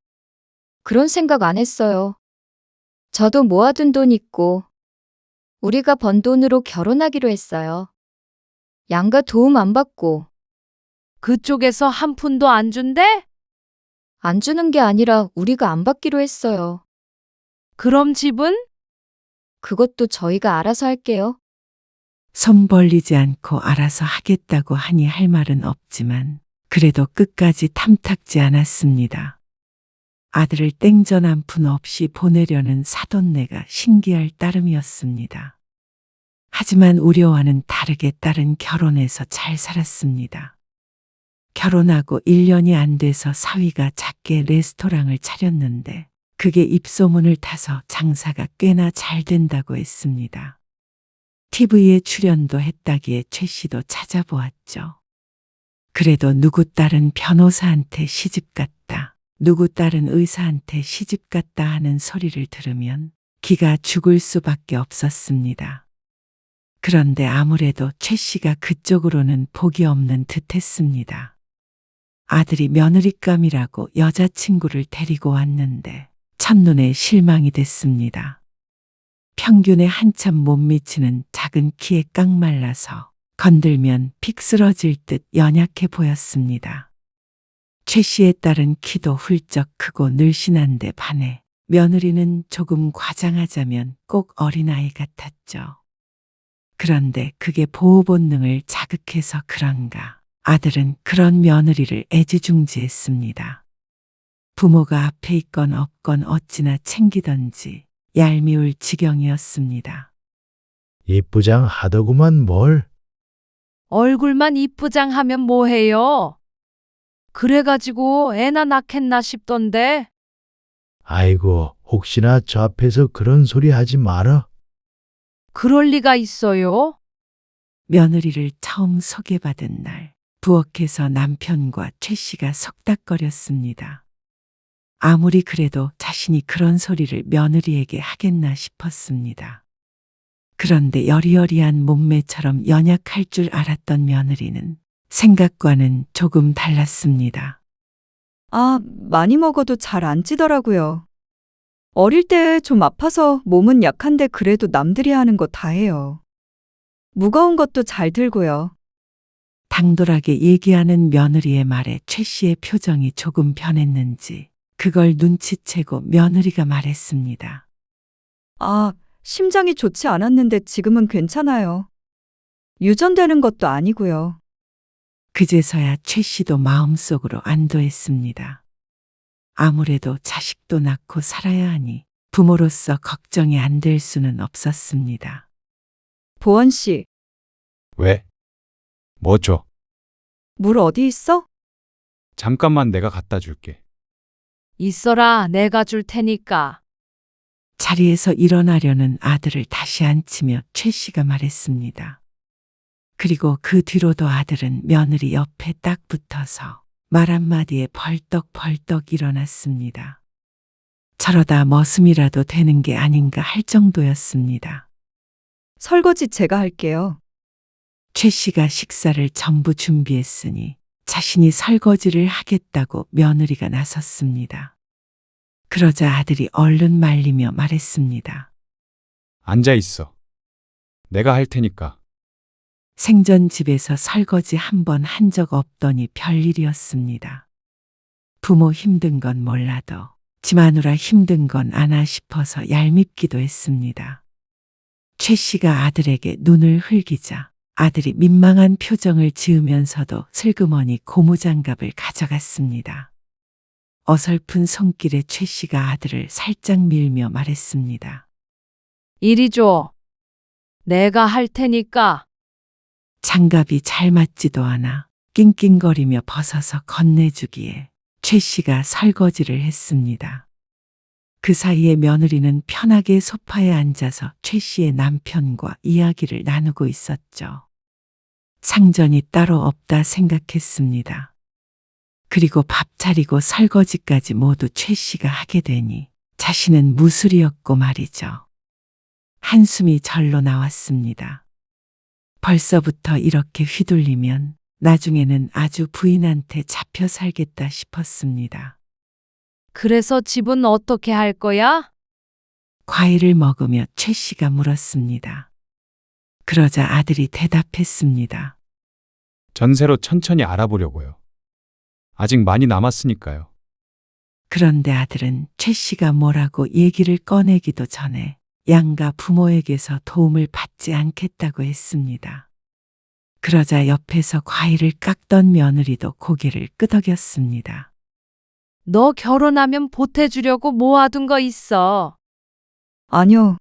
그런 생각 안 했어요. 저도 모아둔 돈 있고 우리가 번 돈으로 결혼하기로 했어요. 양가 도움 안 받고 그쪽에서 한 푼도 안 준대? 안 주는 게 아니라 우리가 안 받기로 했어요. 그럼 집은? 그것도 저희가 알아서 할게요. 손 벌리지 않고 알아서 하겠다고 하니 할 말은 없지만 그래도 끝까지 탐탁지 않았습니다. 아들을 땡전 한 푼 없이 보내려는 사돈네가 신기할 따름이었습니다. 하지만 우려와는 다르게 딸은 결혼해서 잘 살았습니다. 결혼하고 1년이 안 돼서 사위가 작게 레스토랑을 차렸는데 그게 입소문을 타서 장사가 꽤나 잘 된다고 했습니다. TV에 출연도 했다기에 최 씨도 찾아보았죠. 그래도 누구 딸은 변호사한테 시집갔다, 누구 딸은 의사한테 시집갔다 하는 소리를 들으면 기가 죽을 수밖에 없었습니다. 그런데 아무래도 최 씨가 그쪽으로는 복이 없는 듯 했습니다. 아들이 며느리감이라고 여자친구를 데리고 왔는데 첫눈에 실망이 됐습니다. 평균에 한참 못 미치는 작은 키에 깡말라서 건들면 픽 쓰러질 듯 연약해 보였습니다. 최 씨의 딸은 키도 훌쩍 크고 늘씬한데 반해 며느리는 조금 과장하자면 꼭 어린아이 같았죠. 그런데 그게 보호 본능을 자극해서 그런가 아들은 그런 며느리를 애지중지했습니다. 부모가 앞에 있건 없건 어찌나 챙기던지 얄미울 지경이었습니다. 이쁘장 하더구만 뭘. 얼굴만 이쁘장하면 뭐해요? 그래가지고 애나 낳겠나 싶던데. 아이고, 혹시나 저 앞에서 그런 소리 하지 마라. 그럴 리가 있어요? 며느리를 처음 소개받은 날 부엌에서 남편과 최 씨가 속닥거렸습니다. 아무리 그래도 자신이 그런 소리를 며느리에게 하겠나 싶었습니다. 그런데 여리여리한 몸매처럼 연약할 줄 알았던 며느리는 생각과는 조금 달랐습니다. 아, 많이 먹어도 잘 안 찌더라고요. 어릴 때 좀 아파서 몸은 약한데 그래도 남들이 하는 거 다 해요. 무거운 것도 잘 들고요. 당돌하게 얘기하는 며느리의 말에 최 씨의 표정이 조금 변했는지 그걸 눈치채고 며느리가 말했습니다. 아, 심장이 좋지 않았는데 지금은 괜찮아요. 유전되는 것도 아니고요. 그제서야 최 씨도 마음속으로 안도했습니다. 아무래도 자식도 낳고 살아야 하니 부모로서 걱정이 안 될 수는 없었습니다. 보원 씨, 왜? 뭐 줘? 물 어디 있어? 잠깐만 내가 갖다 줄게. 있어라, 내가 줄 테니까. 자리에서 일어나려는 아들을 다시 앉히며 최 씨가 말했습니다. 그리고 그 뒤로도 아들은 며느리 옆에 딱 붙어서 말 한마디에 벌떡벌떡 일어났습니다. 저러다 머슴이라도 되는 게 아닌가 할 정도였습니다. 설거지 제가 할게요. 최 씨가 식사를 전부 준비했으니 자신이 설거지를 하겠다고 며느리가 나섰습니다. 그러자 아들이 얼른 말리며 말했습니다. 앉아 있어. 내가 할 테니까. 생전 집에서 설거지 한 번 한 적 없더니 별일이었습니다. 부모 힘든 건 몰라도 지 마누라 힘든 건 아나 싶어서 얄밉기도 했습니다. 최 씨가 아들에게 눈을 흘기자 아들이 민망한 표정을 지으면서도 슬그머니 고무장갑을 가져갔습니다. 어설픈 손길에 최 씨가 아들을 살짝 밀며 말했습니다. 이리 줘. 내가 할 테니까. 장갑이 잘 맞지도 않아 낑낑거리며 벗어서 건네주기에 최 씨가 설거지를 했습니다. 그 사이에 며느리는 편하게 소파에 앉아서 최 씨의 남편과 이야기를 나누고 있었죠. 상전이 따로 없다 생각했습니다. 그리고 밥 차리고 설거지까지 모두 최 씨가 하게 되니 자신은 무술이었고 말이죠. 한숨이 절로 나왔습니다. 벌써부터 이렇게 휘둘리면 나중에는 아주 부인한테 잡혀 살겠다 싶었습니다. 그래서 집은 어떻게 할 거야? 과일을 먹으며 최 씨가 물었습니다. 그러자 아들이 대답했습니다. 전세로 천천히 알아보려고요. 아직 많이 남았으니까요. 그런데 아들은 최 씨가 뭐라고 얘기를 꺼내기도 전에 양가 부모에게서 도움을 받지 않겠다고 했습니다. 그러자 옆에서 과일을 깎던 며느리도 고개를 끄덕였습니다. 너 결혼하면 보태주려고 모아둔 거 있어. 아니요.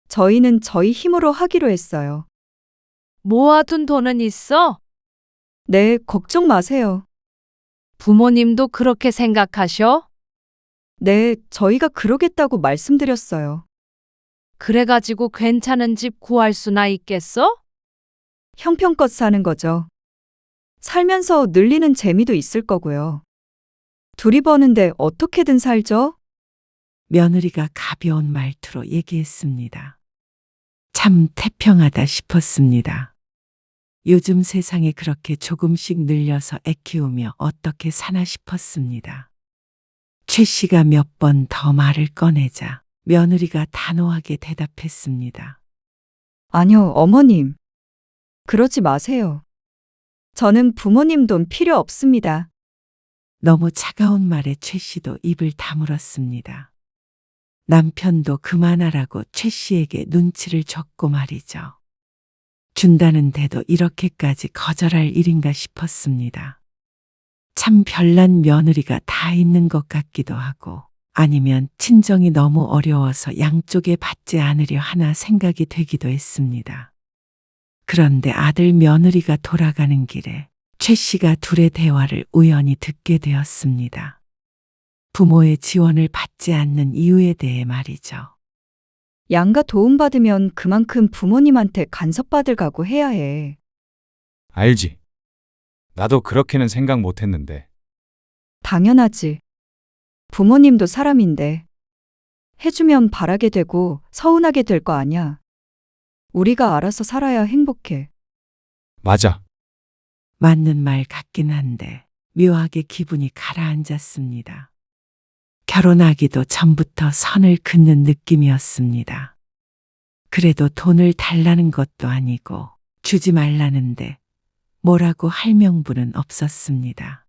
저희는 저희 힘으로 하기로 했어요. 모아둔 돈은 있어? 네, 걱정 마세요. 부모님도 그렇게 생각하셔? 네, 저희가 그러겠다고 말씀드렸어요. 그래가지고 괜찮은 집 구할 수나 있겠어? 형편껏 사는 거죠. 살면서 늘리는 재미도 있을 거고요. 둘이 버는데 어떻게든 살죠? 며느리가 가벼운 말투로 얘기했습니다. 참 태평하다 싶었습니다. 요즘 세상에 그렇게 조금씩 늘려서 애 키우며 어떻게 사나 싶었습니다. 최 씨가 몇 번 더 말을 꺼내자 며느리가 단호하게 대답했습니다. 아니요, 어머님. 그러지 마세요. 저는 부모님 돈 필요 없습니다. 너무 차가운 말에 최 씨도 입을 다물었습니다. 남편도 그만하라고 최 씨에게 눈치를 줬고 말이죠. 준다는데도 이렇게까지 거절할 일인가 싶었습니다. 참 별난 며느리가 다 있는 것 같기도 하고 아니면 친정이 너무 어려워서 양쪽에 받지 않으려 하나 생각이 되기도 했습니다. 그런데 아들 며느리가 돌아가는 길에 최 씨가 둘의 대화를 우연히 듣게 되었습니다. 부모의 지원을 받지 않는 이유에 대해 말이죠. 양가 도움받으면 그만큼 부모님한테 간섭받을 각오 해야 해. 알지. 나도 그렇게는 생각 못 했는데. 당연하지. 부모님도 사람인데. 해주면 바라게 되고 서운하게 될 거 아냐. 우리가 알아서 살아야 행복해. 맞아. 맞는 말 같긴 한데 묘하게 기분이 가라앉았습니다. 결혼하기도 전부터 선을 긋는 느낌이었습니다. 그래도 돈을 달라는 것도 아니고 주지 말라는데 뭐라고 할 명분은 없었습니다.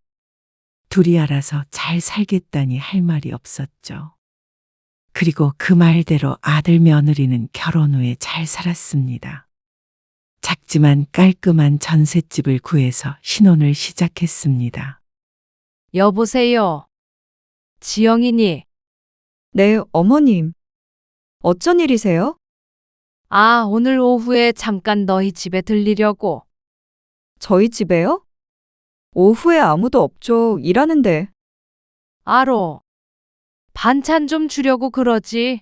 둘이 알아서 잘 살겠다니 할 말이 없었죠. 그리고 그 말대로 아들 며느리는 결혼 후에 잘 살았습니다. 작지만 깔끔한 전셋집을 구해서 신혼을 시작했습니다. 여보세요. 지영이니? 네, 어머님. 어쩐 일이세요? 아, 오늘 오후에 잠깐 너희 집에 들리려고. 저희 집에요? 오후에 아무도 없죠. 일하는데. 알어. 반찬 좀 주려고 그러지.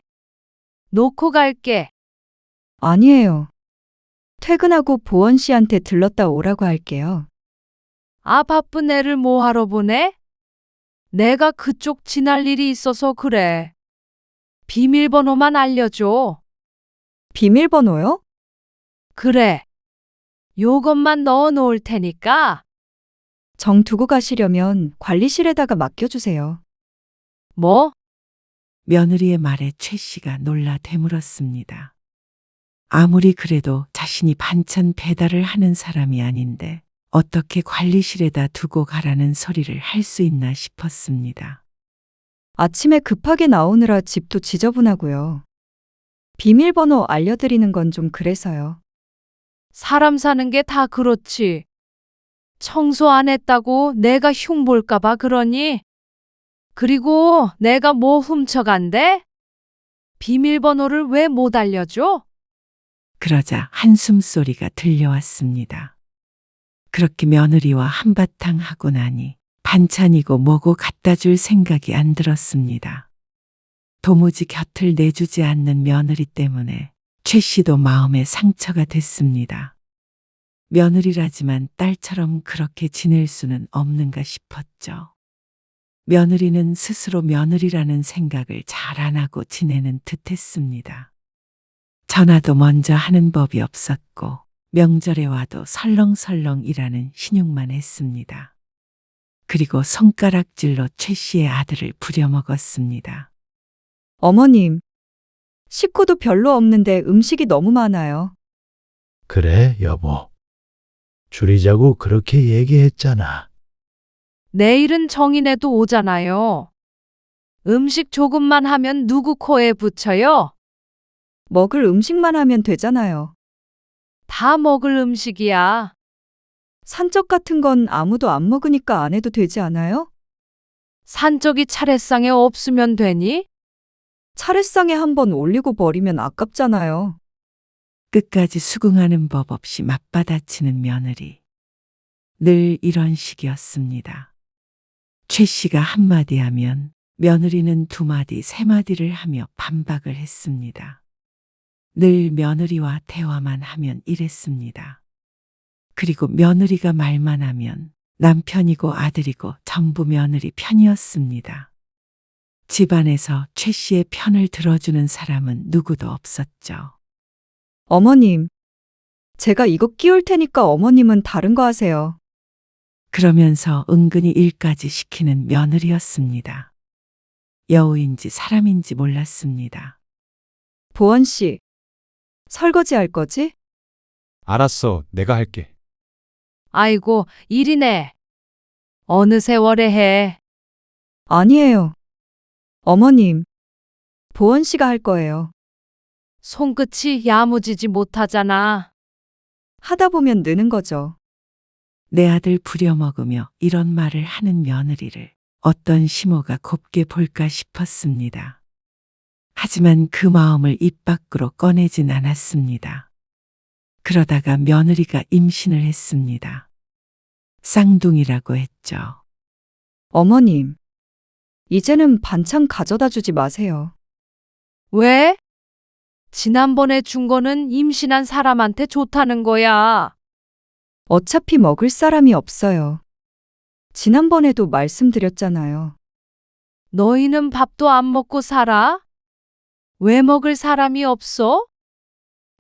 놓고 갈게. 아니에요. 퇴근하고 보원 씨한테 들렀다 오라고 할게요. 아, 바쁜 애를 뭐하러 보내? 내가 그쪽 지날 일이 있어서 그래. 비밀번호만 알려줘. 비밀번호요? 그래. 요것만 넣어 놓을 테니까. 정 두고 가시려면 관리실에다가 맡겨주세요. 뭐? 며느리의 말에 최 씨가 놀라 되물었습니다. 아무리 그래도 자신이 반찬 배달을 하는 사람이 아닌데 어떻게 관리실에다 두고 가라는 소리를 할 수 있나 싶었습니다. 아침에 급하게 나오느라 집도 지저분하고요. 비밀번호 알려드리는 건 좀 그래서요. 사람 사는 게 다 그렇지. 청소 안 했다고 내가 흉 볼까봐 그러니? 그리고 내가 뭐 훔쳐간대? 비밀번호를 왜 못 알려줘? 그러자 한숨 소리가 들려왔습니다. 그렇게 며느리와 한바탕 하고 나니 반찬이고 뭐고 갖다 줄 생각이 안 들었습니다. 도무지 곁을 내주지 않는 며느리 때문에 최 씨도 마음에 상처가 됐습니다. 며느리라지만 딸처럼 그렇게 지낼 수는 없는가 싶었죠. 며느리는 스스로 며느리라는 생각을 잘 안 하고 지내는 듯 했습니다. 전화도 먼저 하는 법이 없었고 명절에 와도 설렁설렁 일하는 신용만 했습니다. 그리고 손가락질로 최 씨의 아들을 부려먹었습니다. 어머님, 식구도 별로 없는데 음식이 너무 많아요. 그래, 여보. 줄이자고 그렇게 얘기했잖아. 내일은 정인애도 오잖아요. 음식 조금만 하면 누구 코에 붙여요? 먹을 음식만 하면 되잖아요. 다 먹을 음식이야. 산적 같은 건 아무도 안 먹으니까 안 해도 되지 않아요? 산적이 차례상에 없으면 되니? 차례상에 한번 올리고 버리면 아깝잖아요. 끝까지 수긍하는 법 없이 맞받아치는 며느리. 늘 이런 식이었습니다. 최 씨가 한마디 하면 며느리는 두 마디, 세 마디를 하며 반박을 했습니다. 늘 며느리와 대화만 하면 이랬습니다. 그리고 며느리가 말만 하면 남편이고 아들이고 전부 며느리 편이었습니다. 집안에서 최 씨의 편을 들어주는 사람은 누구도 없었죠. 어머님, 제가 이거 끼울 테니까 어머님은 다른 거 하세요. 그러면서 은근히 일까지 시키는 며느리였습니다. 여우인지 사람인지 몰랐습니다. 보원 씨, 설거지 할 거지? 알았어, 내가 할게. 아이고, 일이네. 어느 세월에 해. 아니에요. 어머님, 보원 씨가 할 거예요. 손끝이 야무지지 못하잖아. 하다 보면 느는 거죠. 내 아들 부려먹으며 이런 말을 하는 며느리를 어떤 시모가 곱게 볼까 싶었습니다. 하지만 그 마음을 입 밖으로 꺼내진 않았습니다. 그러다가 며느리가 임신을 했습니다. 쌍둥이라고 했죠. 어머님, 이제는 반찬 가져다 주지 마세요. 왜? 지난번에 준 거는 임신한 사람한테 좋다는 거야. 어차피 먹을 사람이 없어요. 지난번에도 말씀드렸잖아요. 너희는 밥도 안 먹고 살아? 왜 먹을 사람이 없어?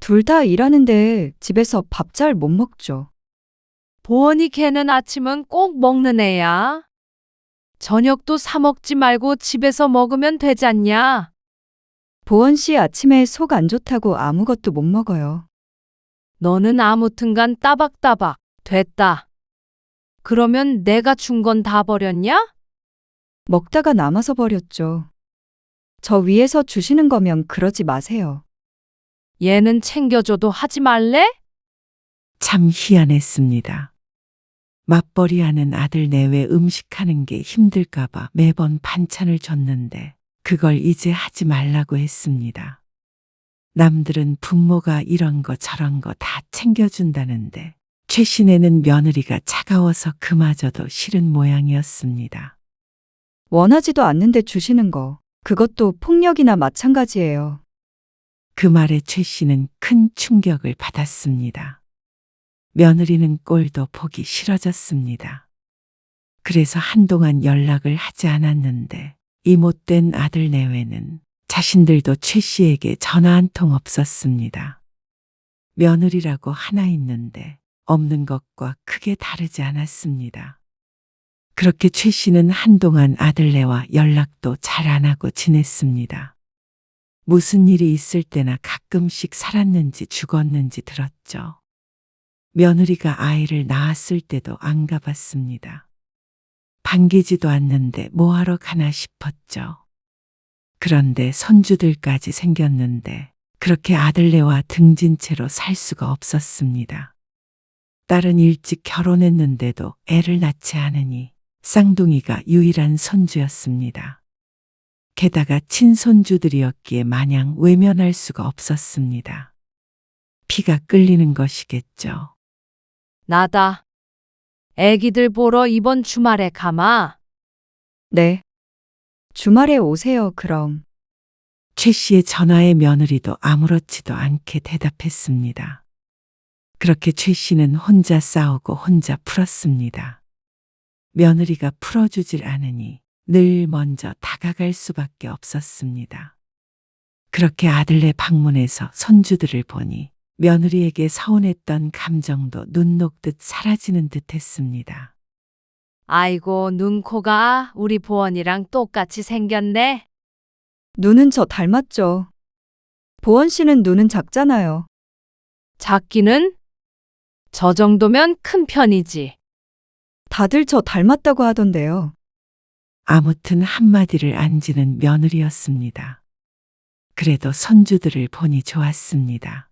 둘 다 일하는데 집에서 밥 잘 못 먹죠. 보원이 걔는 아침은 꼭 먹는 애야. 저녁도 사 먹지 말고 집에서 먹으면 되잖냐? 보원 씨 아침에 속 안 좋다고 아무것도 못 먹어요. 너는 아무튼간 따박따박 됐다. 그러면 내가 준 건 다 버렸냐? 먹다가 남아서 버렸죠. 저 위에서 주시는 거면 그러지 마세요. 얘는 챙겨줘도 하지 말래? 참 희한했습니다. 맞벌이하는 아들 내외 음식하는 게 힘들까봐 매번 반찬을 줬는데 그걸 이제 하지 말라고 했습니다. 남들은 부모가 이런 거 저런 거 다 챙겨준다는데 최신에는 며느리가 차가워서 그마저도 싫은 모양이었습니다. 원하지도 않는데 주시는 거. 그것도 폭력이나 마찬가지예요. 그 말에 최 씨는 큰 충격을 받았습니다. 며느리는 꼴도 보기 싫어졌습니다. 그래서 한동안 연락을 하지 않았는데 이 못된 아들 내외는 자신들도 최 씨에게 전화 한 통 없었습니다. 며느리라고 하나 있는데 없는 것과 크게 다르지 않았습니다. 그렇게 최 씨는 한동안 아들네와 연락도 잘 안 하고 지냈습니다. 무슨 일이 있을 때나 가끔씩 살았는지 죽었는지 들었죠. 며느리가 아이를 낳았을 때도 안 가봤습니다. 반기지도 않는데 뭐하러 가나 싶었죠. 그런데 손주들까지 생겼는데 그렇게 아들네와 등진 채로 살 수가 없었습니다. 딸은 일찍 결혼했는데도 애를 낳지 않으니 쌍둥이가 유일한 손주였습니다. 게다가 친손주들이었기에 마냥 외면할 수가 없었습니다. 피가 끌리는 것이겠죠. 나다. 애기들 보러 이번 주말에 가마. 네. 주말에 오세요, 그럼. 최 씨의 전화에 며느리도 아무렇지도 않게 대답했습니다. 그렇게 최 씨는 혼자 싸우고 혼자 풀었습니다. 며느리가 풀어주질 않으니 늘 먼저 다가갈 수밖에 없었습니다. 그렇게 아들네 방문해서 손주들을 보니 며느리에게 서운했던 감정도 눈 녹듯 사라지는 듯 했습니다. 아이고, 눈, 코가 우리 보원이랑 똑같이 생겼네. 눈은 저 닮았죠. 보원 씨는 눈은 작잖아요. 작기는? 저 정도면 큰 편이지. 다들 저 닮았다고 하던데요. 아무튼 한마디를 안 지는 며느리였습니다. 그래도 손주들을 보니 좋았습니다.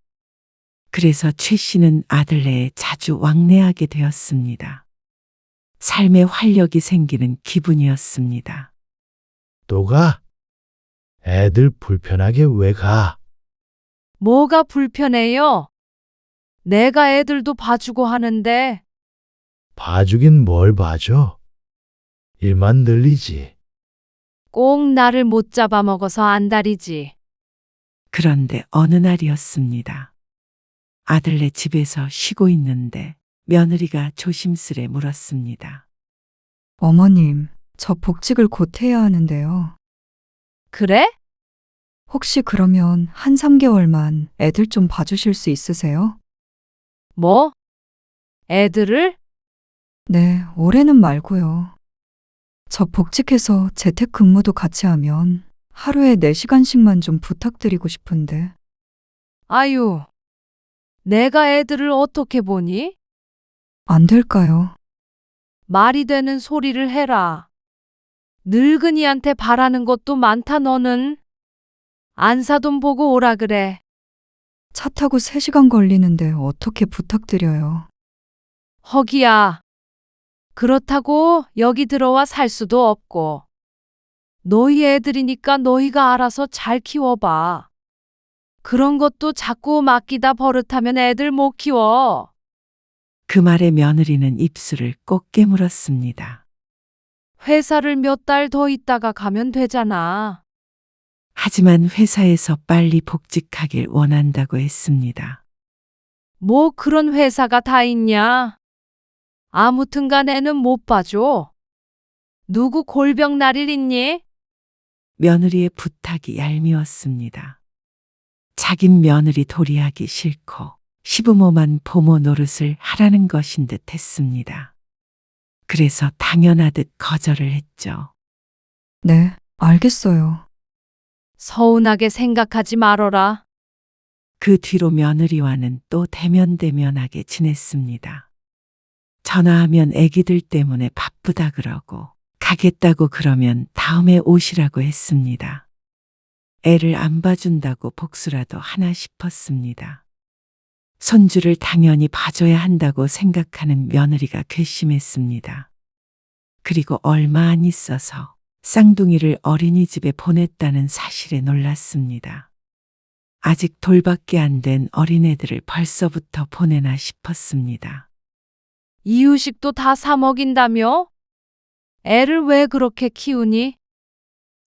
그래서 최 씨는 아들네에 자주 왕래하게 되었습니다. 삶에 활력이 생기는 기분이었습니다. 또 가? 애들 불편하게 왜 가? 뭐가 불편해요? 내가 애들도 봐주고 하는데. 봐주긴 뭘 봐줘? 일만 늘리지. 꼭 나를 못 잡아먹어서 안달이지. 그런데 어느 날이었습니다. 아들네 집에서 쉬고 있는데 며느리가 조심스레 물었습니다. 어머님, 저 복직을 곧 해야 하는데요. 그래? 혹시 그러면 한 3개월만 애들 좀 봐주실 수 있으세요? 뭐? 애들을? 네, 올해는 말고요. 저 복직해서 재택근무도 같이 하면 하루에 4시간씩만 좀 부탁드리고 싶은데. 아유, 내가 애들을 어떻게 보니? 안 될까요? 말이 되는 소리를 해라. 늙은이한테 바라는 것도 많다 너는. 안사돈 보고 오라 그래. 차 타고 3시간 걸리는데 어떻게 부탁드려요? 허기야. 그렇다고 여기 들어와 살 수도 없고. 너희 애들이니까 너희가 알아서 잘 키워봐. 그런 것도 자꾸 맡기다 버릇하면 애들 못 키워. 그 말에 며느리는 입술을 꼭 깨물었습니다. 회사를 몇 달 더 있다가 가면 되잖아. 하지만 회사에서 빨리 복직하길 원한다고 했습니다. 뭐 그런 회사가 다 있냐? 아무튼간 애는 못 봐줘. 누구 골병 날 일 있니? 며느리의 부탁이 얄미웠습니다. 자긴 며느리 도리하기 싫고 시부모만 보모 노릇을 하라는 것인 듯 했습니다. 그래서 당연하듯 거절을 했죠. 네, 알겠어요. 서운하게 생각하지 말어라. 그 뒤로 며느리와는 또 대면대면하게 지냈습니다. 전화하면 애기들 때문에 바쁘다 그러고 가겠다고 그러면 다음에 오시라고 했습니다. 애를 안 봐준다고 복수라도 하나 싶었습니다. 손주를 당연히 봐줘야 한다고 생각하는 며느리가 괘씸했습니다. 그리고 얼마 안 있어서 쌍둥이를 어린이집에 보냈다는 사실에 놀랐습니다. 아직 돌밖에 안 된 어린애들을 벌써부터 보내나 싶었습니다. 이유식도 다 사 먹인다며? 애를 왜 그렇게 키우니?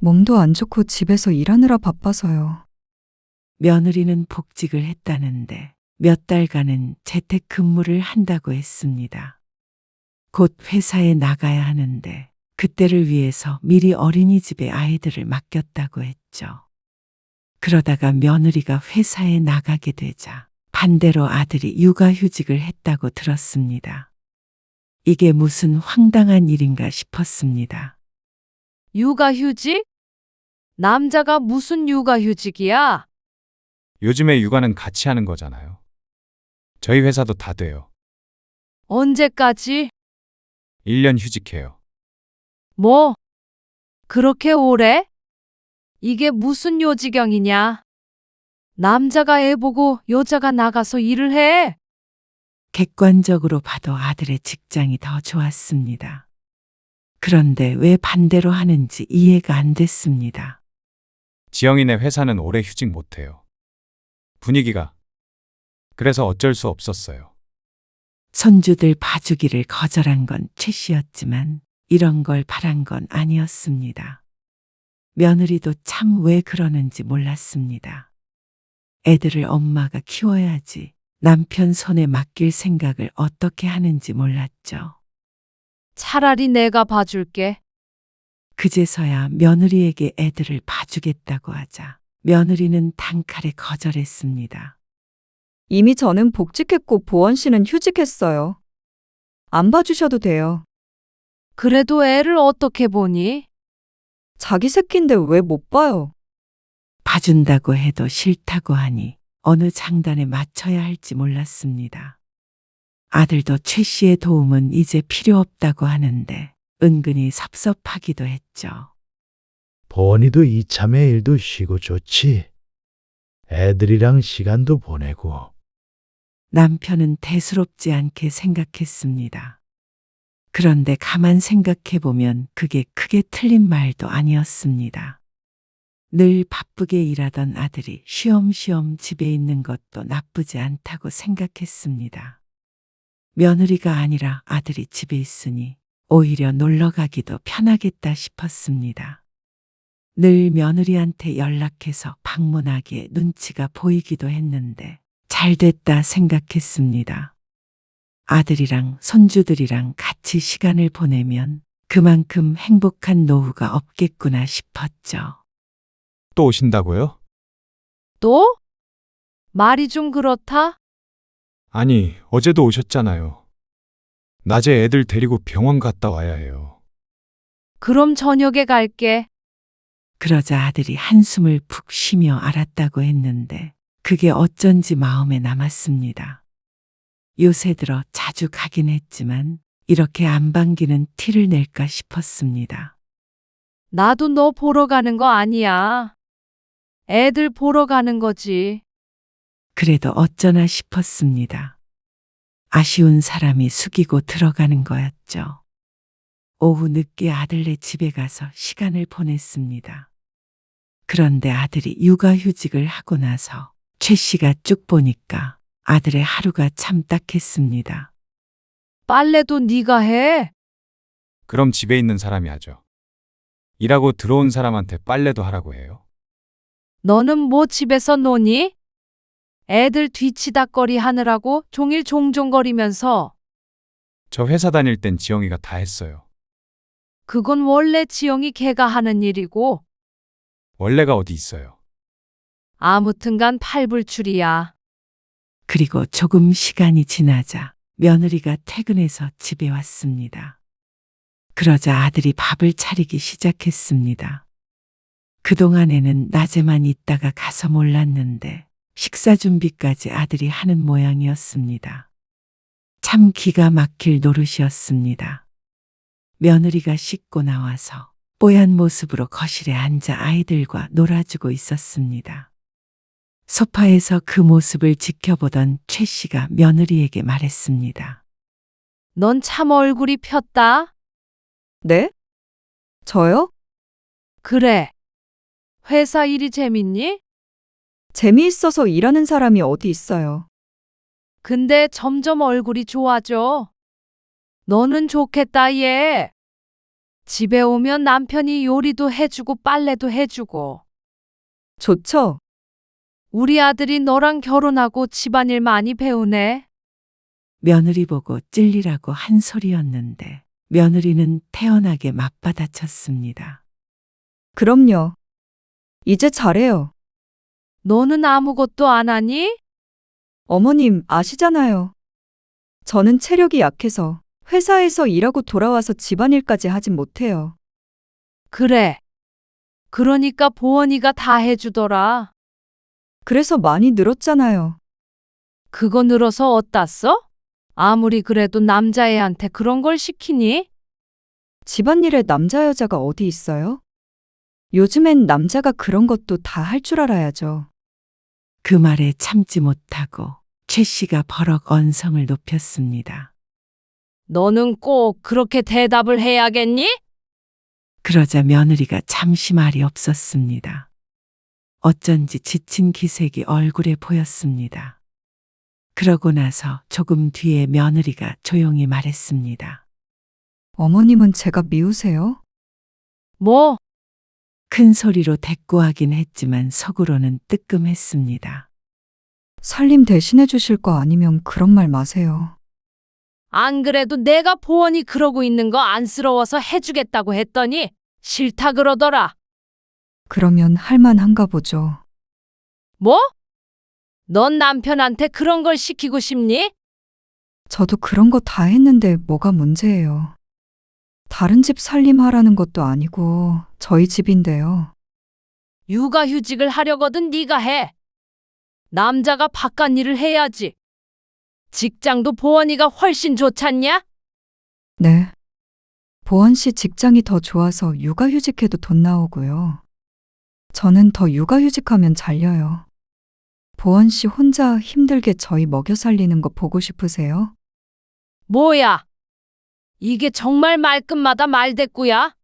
몸도 안 좋고 집에서 일하느라 바빠서요. 며느리는 복직을 했다는데 몇 달간은 재택근무를 한다고 했습니다. 곧 회사에 나가야 하는데 그때를 위해서 미리 어린이집에 아이들을 맡겼다고 했죠. 그러다가 며느리가 회사에 나가게 되자 반대로 아들이 육아휴직을 했다고 들었습니다. 이게 무슨 황당한 일인가 싶었습니다. 육아휴직? 남자가 무슨 육아휴직이야? 요즘에 육아는 같이 하는 거잖아요. 저희 회사도 다 돼요. 언제까지? 1년 휴직해요. 뭐? 그렇게 오래? 이게 무슨 요지경이냐? 남자가 애 보고 여자가 나가서 일을 해. 객관적으로 봐도 아들의 직장이 더 좋았습니다. 그런데 왜 반대로 하는지 이해가 안 됐습니다. 지영이네 회사는 오래 휴직 못해요. 분위기가. 그래서 어쩔 수 없었어요. 손주들 봐주기를 거절한 건 최 씨였지만 이런 걸 바란 건 아니었습니다. 며느리도 참 왜 그러는지 몰랐습니다. 애들을 엄마가 키워야지 남편 손에 맡길 생각을 어떻게 하는지 몰랐죠. 차라리 내가 봐줄게. 그제서야 며느리에게 애들을 봐주겠다고 하자 며느리는 단칼에 거절했습니다. 이미 저는 복직했고 보원 씨는 휴직했어요. 안 봐주셔도 돼요. 그래도 애를 어떻게 보니? 자기 새끼인데 왜 못 봐요? 봐준다고 해도 싫다고 하니 어느 장단에 맞춰야 할지 몰랐습니다. 아들도 최 씨의 도움은 이제 필요 없다고 하는데 은근히 섭섭하기도 했죠. 보원이도 이참에 일도 쉬고 좋지. 애들이랑 시간도 보내고. 남편은 대수롭지 않게 생각했습니다. 그런데 가만 생각해보면 그게 크게 틀린 말도 아니었습니다. 늘 바쁘게 일하던 아들이 쉬엄쉬엄 집에 있는 것도 나쁘지 않다고 생각했습니다. 며느리가 아니라 아들이 집에 있으니 오히려 놀러 가기도 편하겠다 싶었습니다. 늘 며느리한테 연락해서 방문하기에 눈치가 보이기도 했는데 잘 됐다 생각했습니다. 아들이랑 손주들이랑 같이 시간을 보내면 그만큼 행복한 노후가 없겠구나 싶었죠. 또 오신다고요? 또? 말이 좀 그렇다? 아니, 어제도 오셨잖아요. 낮에 애들 데리고 병원 갔다 와야 해요. 그럼 저녁에 갈게. 그러자 아들이 한숨을 푹 쉬며 알았다고 했는데 그게 어쩐지 마음에 남았습니다. 요새 들어 자주 가긴 했지만 이렇게 안 반기는 티를 낼까 싶었습니다. 나도 너 보러 가는 거 아니야. 애들 보러 가는 거지. 그래도 어쩌나 싶었습니다. 아쉬운 사람이 숙이고 들어가는 거였죠. 오후 늦게 아들네 집에 가서 시간을 보냈습니다. 그런데 아들이 육아휴직을 하고 나서 최 씨가 쭉 보니까 아들의 하루가 참 딱했습니다. 빨래도 네가 해. 그럼 집에 있는 사람이 하죠. 일하고 들어온 사람한테 빨래도 하라고 해요. 너는 뭐 집에서 노니? 애들 뒤치다꺼리 하느라고 종일 종종거리면서. 저 회사 다닐 땐 지영이가 다 했어요. 그건 원래 지영이 걔가 하는 일이고 원래가 어디 있어요. 아무튼간 팔불출이야. 그리고 조금 시간이 지나자 며느리가 퇴근해서 집에 왔습니다. 그러자 아들이 밥을 차리기 시작했습니다. 그동안에는 낮에만 있다가 가서 몰랐는데 식사 준비까지 아들이 하는 모양이었습니다. 참 기가 막힐 노릇이었습니다. 며느리가 씻고 나와서 뽀얀 모습으로 거실에 앉아 아이들과 놀아주고 있었습니다. 소파에서 그 모습을 지켜보던 최 씨가 며느리에게 말했습니다. 넌 참 얼굴이 폈다. 네? 저요? 그래. 회사 일이 재밌니? 재미있어서 일하는 사람이 어디 있어요. 근데 점점 얼굴이 좋아져. 너는 좋겠다, 얘. 집에 오면 남편이 요리도 해주고 빨래도 해주고. 좋죠? 우리 아들이 너랑 결혼하고 집안일 많이 배우네. 며느리 보고 찔리라고 한 소리였는데 며느리는 태연하게 맞받아쳤습니다. 그럼요. 이제 잘해요. 너는 아무것도 안 하니? 어머님 아시잖아요. 저는 체력이 약해서 회사에서 일하고 돌아와서 집안일까지 하진 못해요. 그래. 그러니까 보원이가 다 해주더라. 그래서 많이 늘었잖아요. 그거 늘어서 어디다 써? 아무리 그래도 남자애한테 그런 걸 시키니? 집안일에 남자 여자가 어디 있어요? 요즘엔 남자가 그런 것도 다 할 줄 알아야죠. 그 말에 참지 못하고 최 씨가 버럭 언성을 높였습니다. 너는 꼭 그렇게 대답을 해야겠니? 그러자 며느리가 잠시 말이 없었습니다. 어쩐지 지친 기색이 얼굴에 보였습니다. 그러고 나서 조금 뒤에 며느리가 조용히 말했습니다. 어머님은 제가 미우세요? 뭐? 큰 소리로 대꾸하긴 했지만 속으로는 뜨끔했습니다. 살림 대신해 주실 거 아니면 그런 말 마세요. 안 그래도 내가 보원이 그러고 있는 거 안쓰러워서 해주겠다고 했더니 싫다 그러더라. 그러면 할만한가 보죠. 뭐? 넌 남편한테 그런 걸 시키고 싶니? 저도 그런 거 다 했는데 뭐가 문제예요. 다른 집 살림하라는 것도 아니고 저희 집인데요. 육아휴직을 하려거든 네가 해. 남자가 바깥 일을 해야지. 직장도 보원이가 훨씬 좋잖냐? 네. 보원 씨 직장이 더 좋아서 육아휴직해도 돈 나오고요. 저는 더 육아휴직하면 잘려요. 보원 씨 혼자 힘들게 저희 먹여 살리는 거 보고 싶으세요? 뭐야? 이게 정말 말끝마다 말대꾸야?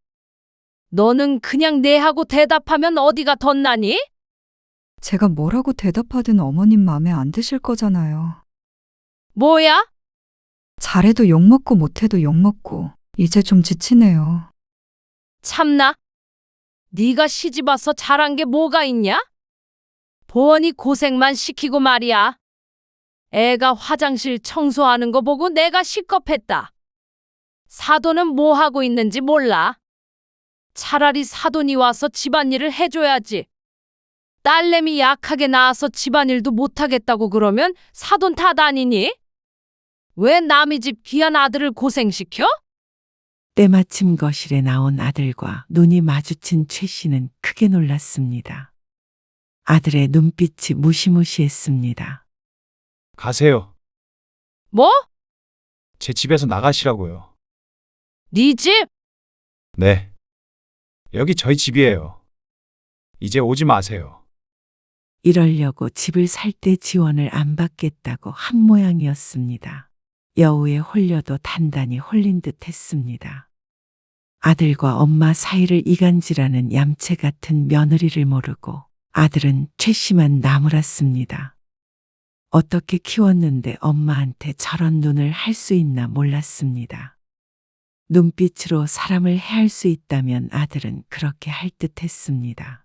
너는 그냥 네하고 대답하면 어디가 덧나니? 제가 뭐라고 대답하든 어머님 마음에 안 드실 거잖아요. 뭐야? 잘해도 욕먹고 못해도 욕먹고 이제 좀 지치네요. 참나? 네가 시집 와서 잘한 게 뭐가 있냐? 보원이 고생만 시키고 말이야. 애가 화장실 청소하는 거 보고 내가 식겁했다. 사돈은 뭐 하고 있는지 몰라. 차라리 사돈이 와서 집안일을 해줘야지. 딸내미 약하게 낳아서 집안일도 못하겠다고 그러면 사돈 탓 아니니? 왜 남의 집 귀한 아들을 고생시켜? 때마침 거실에 나온 아들과 눈이 마주친 최 씨는 크게 놀랐습니다. 아들의 눈빛이 무시무시했습니다. 가세요. 뭐? 제 집에서 나가시라고요. 네 집? 네. 여기 저희 집이에요. 이제 오지 마세요. 이러려고 집을 살 때 지원을 안 받겠다고 한 모양이었습니다. 여우에 홀려도 단단히 홀린 듯 했습니다. 아들과 엄마 사이를 이간질하는 얌체 같은 며느리를 모르고 아들은 최 씨만 나무랐습니다. 어떻게 키웠는데 엄마한테 저런 눈을 할 수 있나 몰랐습니다. 눈빛으로 사람을 해할 수 있다면 아들은 그렇게 할 듯 했습니다.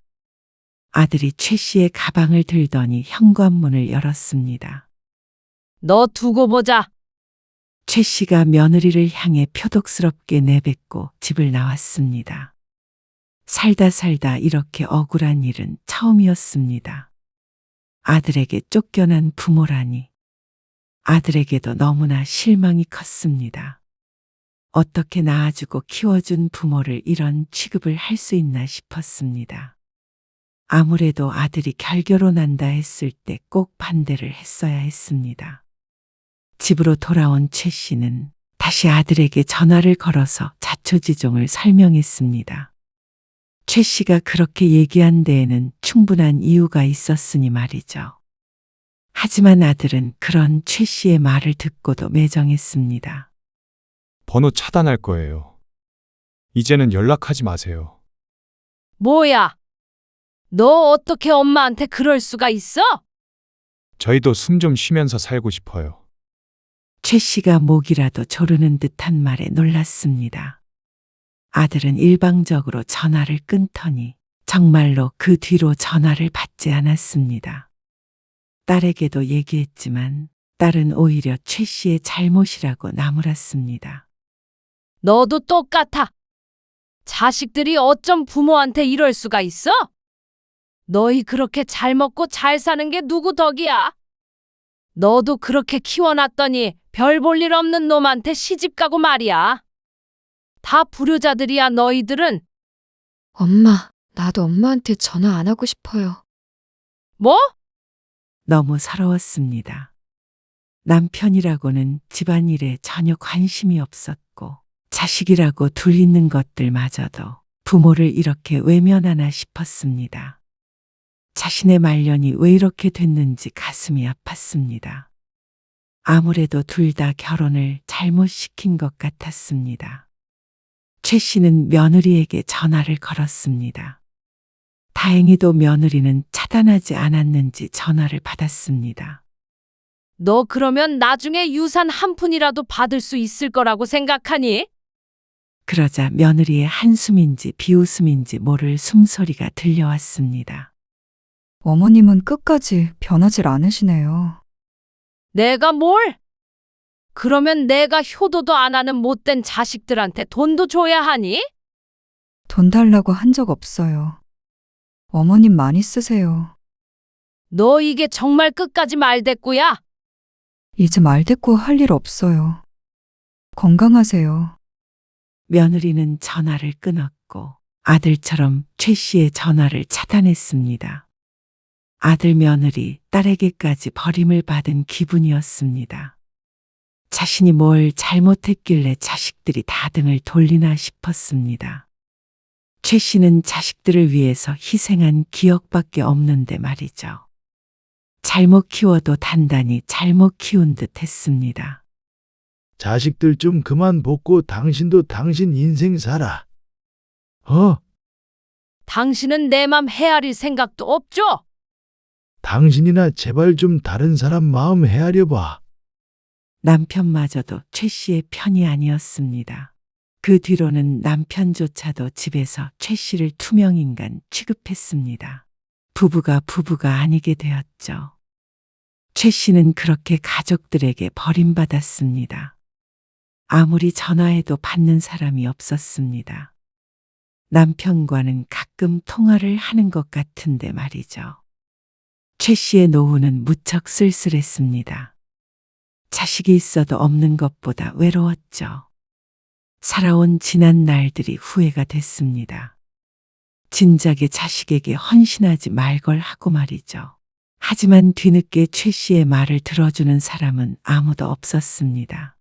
아들이 최 씨의 가방을 들더니 현관문을 열었습니다. 너 두고 보자. 최 씨가 며느리를 향해 표독스럽게 내뱉고 집을 나왔습니다. 살다 이렇게 억울한 일은 처음이었습니다. 아들에게 쫓겨난 부모라니. 아들에게도 너무나 실망이 컸습니다. 어떻게 낳아주고 키워준 부모를 이런 취급을 할 수 있나 싶었습니다. 아무래도 아들이 결결혼한다 했을 때 꼭 반대를 했어야 했습니다. 집으로 돌아온 최 씨는 다시 아들에게 전화를 걸어서 자초지종을 설명했습니다. 최 씨가 그렇게 얘기한 데에는 충분한 이유가 있었으니 말이죠. 하지만 아들은 그런 최 씨의 말을 듣고도 매정했습니다. 번호 차단할 거예요. 이제는 연락하지 마세요. 뭐야? 너 어떻게 엄마한테 그럴 수가 있어? 저희도 숨 좀 쉬면서 살고 싶어요. 최 씨가 목이라도 조르는 듯한 말에 놀랐습니다. 아들은 일방적으로 전화를 끊더니 정말로 그 뒤로 전화를 받지 않았습니다. 딸에게도 얘기했지만 딸은 오히려 최 씨의 잘못이라고 나무랐습니다. 너도 똑같아. 자식들이 어쩜 부모한테 이럴 수가 있어? 너희 그렇게 잘 먹고 잘 사는 게 누구 덕이야? 너도 그렇게 키워놨더니 별 볼 일 없는 놈한테 시집가고 말이야. 다 불효자들이야 너희들은. 엄마, 나도 엄마한테 전화 안 하고 싶어요. 뭐? 너무 서러웠습니다. 남편이라고는 집안일에 전혀 관심이 없었고 자식이라고 둘 있는 것들마저도 부모를 이렇게 외면하나 싶었습니다. 자신의 말년이 왜 이렇게 됐는지 가슴이 아팠습니다. 아무래도 둘 다 결혼을 잘못시킨 것 같았습니다. 최 씨는 며느리에게 전화를 걸었습니다. 다행히도 며느리는 차단하지 않았는지 전화를 받았습니다. 너 그러면 나중에 유산 한 푼이라도 받을 수 있을 거라고 생각하니? 그러자 며느리의 한숨인지 비웃음인지 모를 숨소리가 들려왔습니다. 어머님은 끝까지 변하질 않으시네요. 내가 뭘? 그러면 내가 효도도 안 하는 못된 자식들한테 돈도 줘야 하니? 돈 달라고 한 적 없어요. 어머님 많이 쓰세요. 너 이게 정말 끝까지 말대꾸야? 이제 말대꾸 할 일 없어요. 건강하세요. 며느리는 전화를 끊었고 아들처럼 최 씨의 전화를 차단했습니다. 아들 며느리 딸에게까지 버림을 받은 기분이었습니다. 자신이 뭘 잘못했길래 자식들이 다 등을 돌리나 싶었습니다. 최 씨는 자식들을 위해서 희생한 기억밖에 없는데 말이죠. 잘못 키워도 단단히 잘못 키운 듯 했습니다. 자식들 좀 그만 볶고 당신도 당신 인생 살아. 당신은 내 맘 헤아릴 생각도 없죠? 당신이나 제발 좀 다른 사람 마음 헤아려 봐. 남편마저도 최 씨의 편이 아니었습니다. 그 뒤로는 남편조차도 집에서 최 씨를 투명인간 취급했습니다. 부부가 아니게 되었죠. 최 씨는 그렇게 가족들에게 버림받았습니다. 아무리 전화해도 받는 사람이 없었습니다. 남편과는 가끔 통화를 하는 것 같은데 말이죠. 최 씨의 노후는 무척 쓸쓸했습니다. 자식이 있어도 없는 것보다 외로웠죠. 살아온 지난 날들이 후회가 됐습니다. 진작에 자식에게 헌신하지 말걸 하고 말이죠. 하지만 뒤늦게 최 씨의 말을 들어주는 사람은 아무도 없었습니다.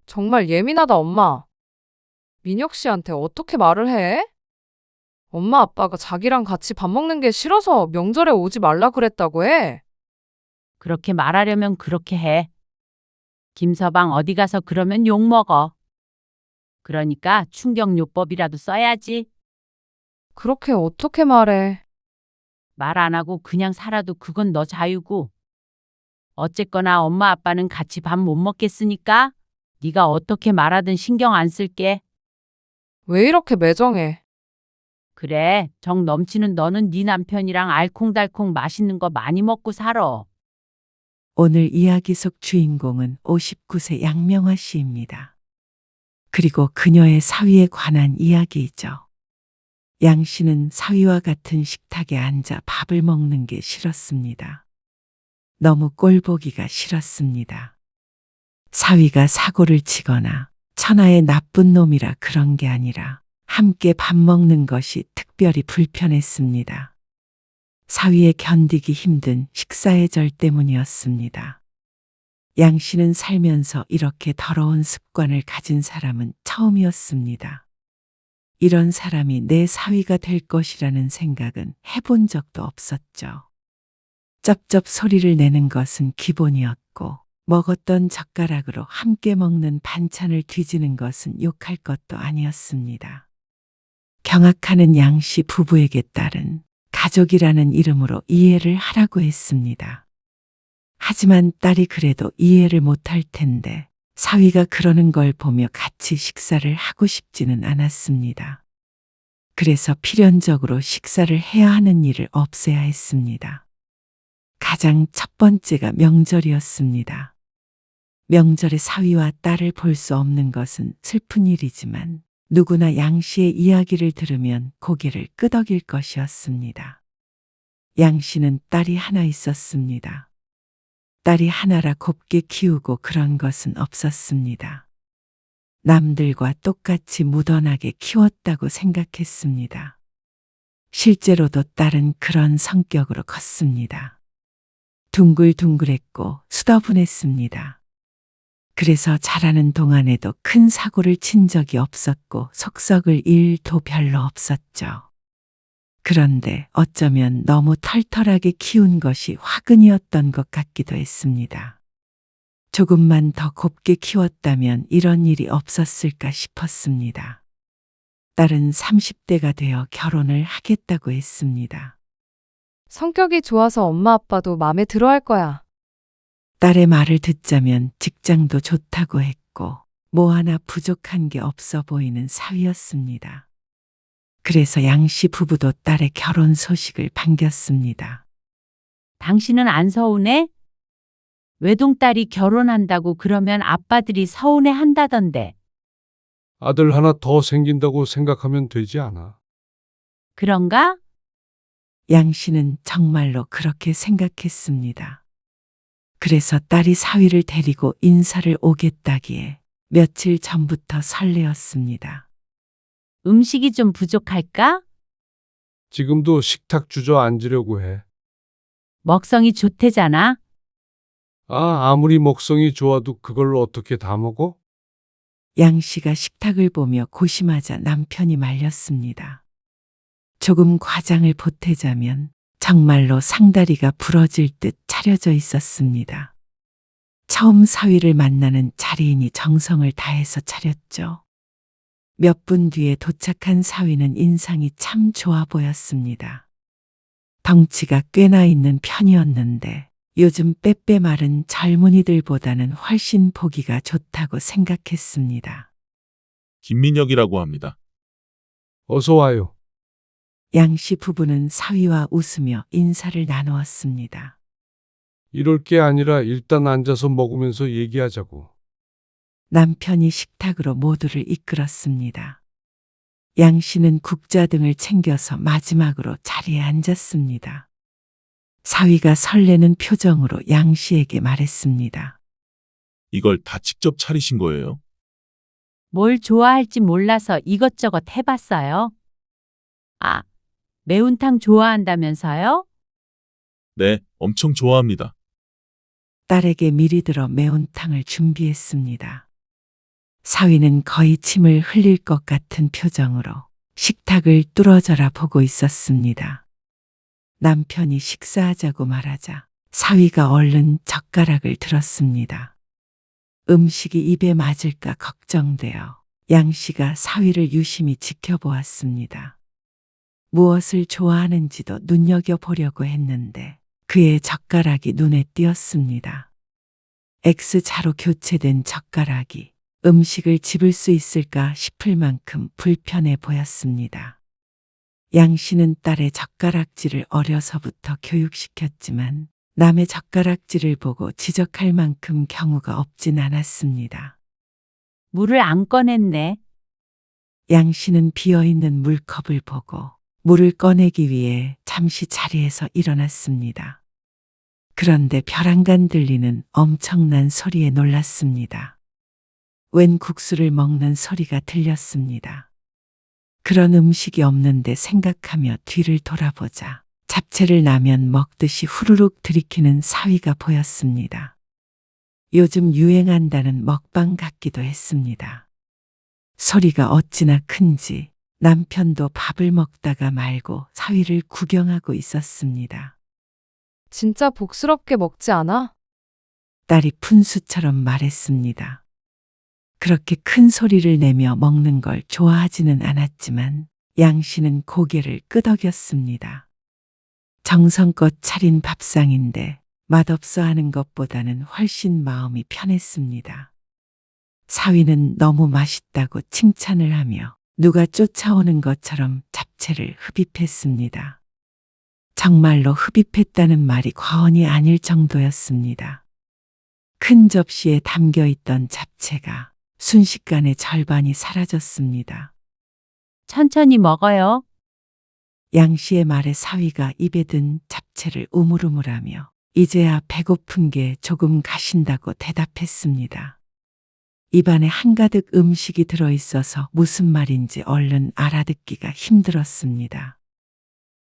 정말 예민하다, 엄마. 민혁 씨한테 어떻게 말을 해? 엄마 아빠가 자기랑 같이 밥 먹는 게 싫어서 명절에 오지 말라 그랬다고 해. 그렇게 말하려면 그렇게 해. 김서방 어디 가서 그러면 욕먹어. 그러니까 충격요법이라도 써야지. 그렇게 어떻게 말해? 말 안 하고 그냥 살아도 그건 너 자유고. 어쨌거나 엄마 아빠는 같이 밥 못 먹겠으니까 네가 어떻게 말하든 신경 안 쓸게. 왜 이렇게 매정해? 그래, 정 넘치는 너는 네 남편이랑 알콩달콩 맛있는 거 많이 먹고 살아. 오늘 이야기 속 주인공은 59세 양명화 씨입니다. 그리고 그녀의 사위에 관한 이야기이죠. 양 씨는 사위와 같은 식탁에 앉아 밥을 먹는 게 싫었습니다. 너무 꼴보기가 싫었습니다. 사위가 사고를 치거나 천하의 나쁜 놈이라 그런 게 아니라 함께 밥 먹는 것이 특별히 불편했습니다. 사위의 견디기 힘든 식사의 절 때문이었습니다. 양 씨는 살면서 이렇게 더러운 습관을 가진 사람은 처음이었습니다. 이런 사람이 내 사위가 될 것이라는 생각은 해본 적도 없었죠. 쩝쩝 소리를 내는 것은 기본이었고, 먹었던 젓가락으로 함께 먹는 반찬을 뒤지는 것은 욕할 것도 아니었습니다. 경악하는 양씨 부부에게 딸은 가족이라는 이름으로 이해를 하라고 했습니다. 하지만 딸이 그래도 이해를 못할 텐데 사위가 그러는 걸 보며 같이 식사를 하고 싶지는 않았습니다. 그래서 필연적으로 식사를 해야 하는 일을 없애야 했습니다. 가장 첫 번째가 명절이었습니다. 명절에 사위와 딸을 볼 수 없는 것은 슬픈 일이지만 누구나 양 씨의 이야기를 들으면 고개를 끄덕일 것이었습니다. 양 씨는 딸이 하나 있었습니다. 딸이 하나라 곱게 키우고 그런 것은 없었습니다. 남들과 똑같이 무던하게 키웠다고 생각했습니다. 실제로도 딸은 그런 성격으로 컸습니다. 둥글둥글했고 수더분했습니다. 그래서 자라는 동안에도 큰 사고를 친 적이 없었고 속썩을 일도 별로 없었죠. 그런데 어쩌면 너무 털털하게 키운 것이 화근이었던 것 같기도 했습니다. 조금만 더 곱게 키웠다면 이런 일이 없었을까 싶었습니다. 딸은 30대가 되어 결혼을 하겠다고 했습니다. 성격이 좋아서 엄마 아빠도 마음에 들어 할 거야. 딸의 말을 듣자면 직장도 좋다고 했고 뭐 하나 부족한 게 없어 보이는 사위였습니다. 그래서 양씨 부부도 딸의 결혼 소식을 반겼습니다. 당신은 안 서운해? 외동딸이 결혼한다고 그러면 아빠들이 서운해 한다던데. 아들 하나 더 생긴다고 생각하면 되지 않아? 그런가? 양 씨는 정말로 그렇게 생각했습니다. 그래서 딸이 사위를 데리고 인사를 오겠다기에 며칠 전부터 설레었습니다. 음식이 좀 부족할까? 지금도 식탁 주저앉으려고 해. 먹성이 좋대잖아. 아무리 먹성이 좋아도 그걸 어떻게 다 먹어? 양 씨가 식탁을 보며 고심하자 남편이 말렸습니다. 조금 과장을 보태자면 정말로 상다리가 부러질 듯 차려져 있었습니다. 처음 사위를 만나는 자리인이 정성을 다해서 차렸죠. 몇 분 뒤에 도착한 사위는 인상이 참 좋아 보였습니다. 덩치가 꽤나 있는 편이었는데 요즘 빼빼 마른 젊은이들보다는 훨씬 보기가 좋다고 생각했습니다. 김민혁이라고 합니다. 어서 와요. 양씨 부부는 사위와 웃으며 인사를 나누었습니다. 이럴 게 아니라 일단 앉아서 먹으면서 얘기하자고. 남편이 식탁으로 모두를 이끌었습니다. 양씨는 국자 등을 챙겨서 마지막으로 자리에 앉았습니다. 사위가 설레는 표정으로 양씨에게 말했습니다. 이걸 다 직접 차리신 거예요? 뭘 좋아할지 몰라서 이것저것 해봤어요. 아, 매운탕 좋아한다면서요? 네, 엄청 좋아합니다. 딸에게 미리 들어 매운탕을 준비했습니다. 사위는 거의 침을 흘릴 것 같은 표정으로 식탁을 뚫어져라 보고 있었습니다. 남편이 식사하자고 말하자 사위가 얼른 젓가락을 들었습니다. 음식이 입에 맞을까 걱정되어 양씨가 사위를 유심히 지켜보았습니다. 무엇을 좋아하는지도 눈여겨보려고 했는데 그의 젓가락이 눈에 띄었습니다. X자로 교체된 젓가락이 음식을 집을 수 있을까 싶을 만큼 불편해 보였습니다. 양 씨는 딸의 젓가락질을 어려서부터 교육시켰지만 남의 젓가락질을 보고 지적할 만큼 경우가 없진 않았습니다. 물을 안 꺼냈네. 양 씨는 비어있는 물컵을 보고 물을 꺼내기 위해 잠시 자리에서 일어났습니다. 그런데 벼랑간 들리는 엄청난 소리에 놀랐습니다. 웬 국수를 먹는 소리가 들렸습니다. 그런 음식이 없는데 생각하며 뒤를 돌아보자 잡채를 라면 먹듯이 후루룩 들이키는 사위가 보였습니다. 요즘 유행한다는 먹방 같기도 했습니다. 소리가 어찌나 큰지 남편도 밥을 먹다가 말고 사위를 구경하고 있었습니다. 진짜 복스럽게 먹지 않아? 딸이 푼수처럼 말했습니다. 그렇게 큰 소리를 내며 먹는 걸 좋아하지는 않았지만 양 씨는 고개를 끄덕였습니다. 정성껏 차린 밥상인데 맛없어 하는 것보다는 훨씬 마음이 편했습니다. 사위는 너무 맛있다고 칭찬을 하며 누가 쫓아오는 것처럼 잡채를 흡입했습니다. 정말로 흡입했다는 말이 과언이 아닐 정도였습니다. 큰 접시에 담겨 있던 잡채가 순식간에 절반이 사라졌습니다. 천천히 먹어요. 양 씨의 말에 사위가 입에 든 잡채를 우물우물하며 이제야 배고픈 게 조금 가신다고 대답했습니다. 입안에 한가득 음식이 들어있어서 무슨 말인지 얼른 알아듣기가 힘들었습니다.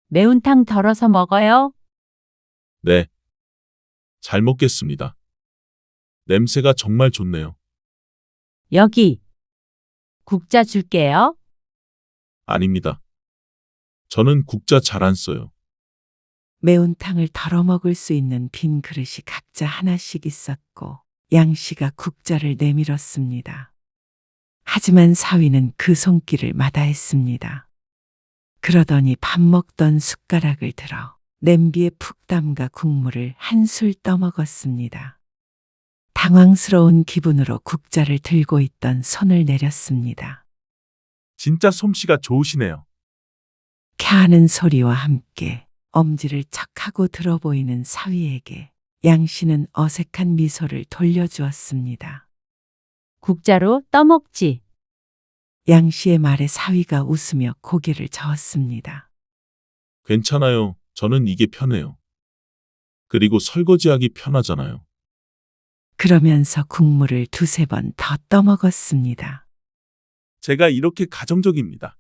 매운탕 덜어서 먹어요. 네. 잘 먹겠습니다. 냄새가 정말 좋네요. 여기. 국자 줄게요. 아닙니다. 저는 국자 잘 안 써요. 매운탕을 덜어 먹을 수 있는 빈 그릇이 각자 하나씩 있었고 양 씨가 국자를 내밀었습니다. 하지만 사위는 그 손길을 마다했습니다. 그러더니 밥 먹던 숟가락을 들어 냄비에 푹 담가 국물을 한술 떠먹었습니다. 당황스러운 기분으로 국자를 들고 있던 손을 내렸습니다. 진짜 솜씨가 좋으시네요. 캬하는 소리와 함께 엄지를 척하고 들어 보이는 사위에게 양 씨는 어색한 미소를 돌려주었습니다. 국자로 떠먹지. 양 씨의 말에 사위가 웃으며 고개를 저었습니다. 괜찮아요. 저는 이게 편해요. 그리고 설거지하기 편하잖아요. 그러면서 국물을 두세 번 더 떠먹었습니다. 제가 이렇게 가정적입니다.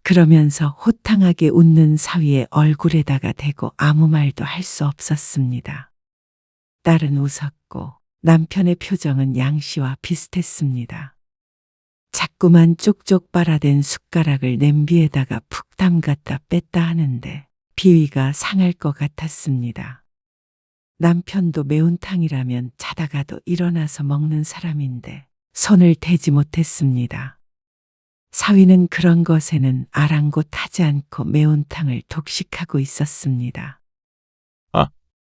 그러면서 호탕하게 웃는 사위의 얼굴에다가 대고 아무 말도 할 수 없었습니다. 딸은 웃었고 남편의 표정은 양 씨와 비슷했습니다. 자꾸만 쪽쪽 빨아댄 숟가락을 냄비에다가 푹 담갔다 뺐다 하는데 비위가 상할 것 같았습니다. 남편도 매운탕이라면 자다가도 일어나서 먹는 사람인데 손을 대지 못했습니다. 사위는 그런 것에는 아랑곳하지 않고 매운탕을 독식하고 있었습니다.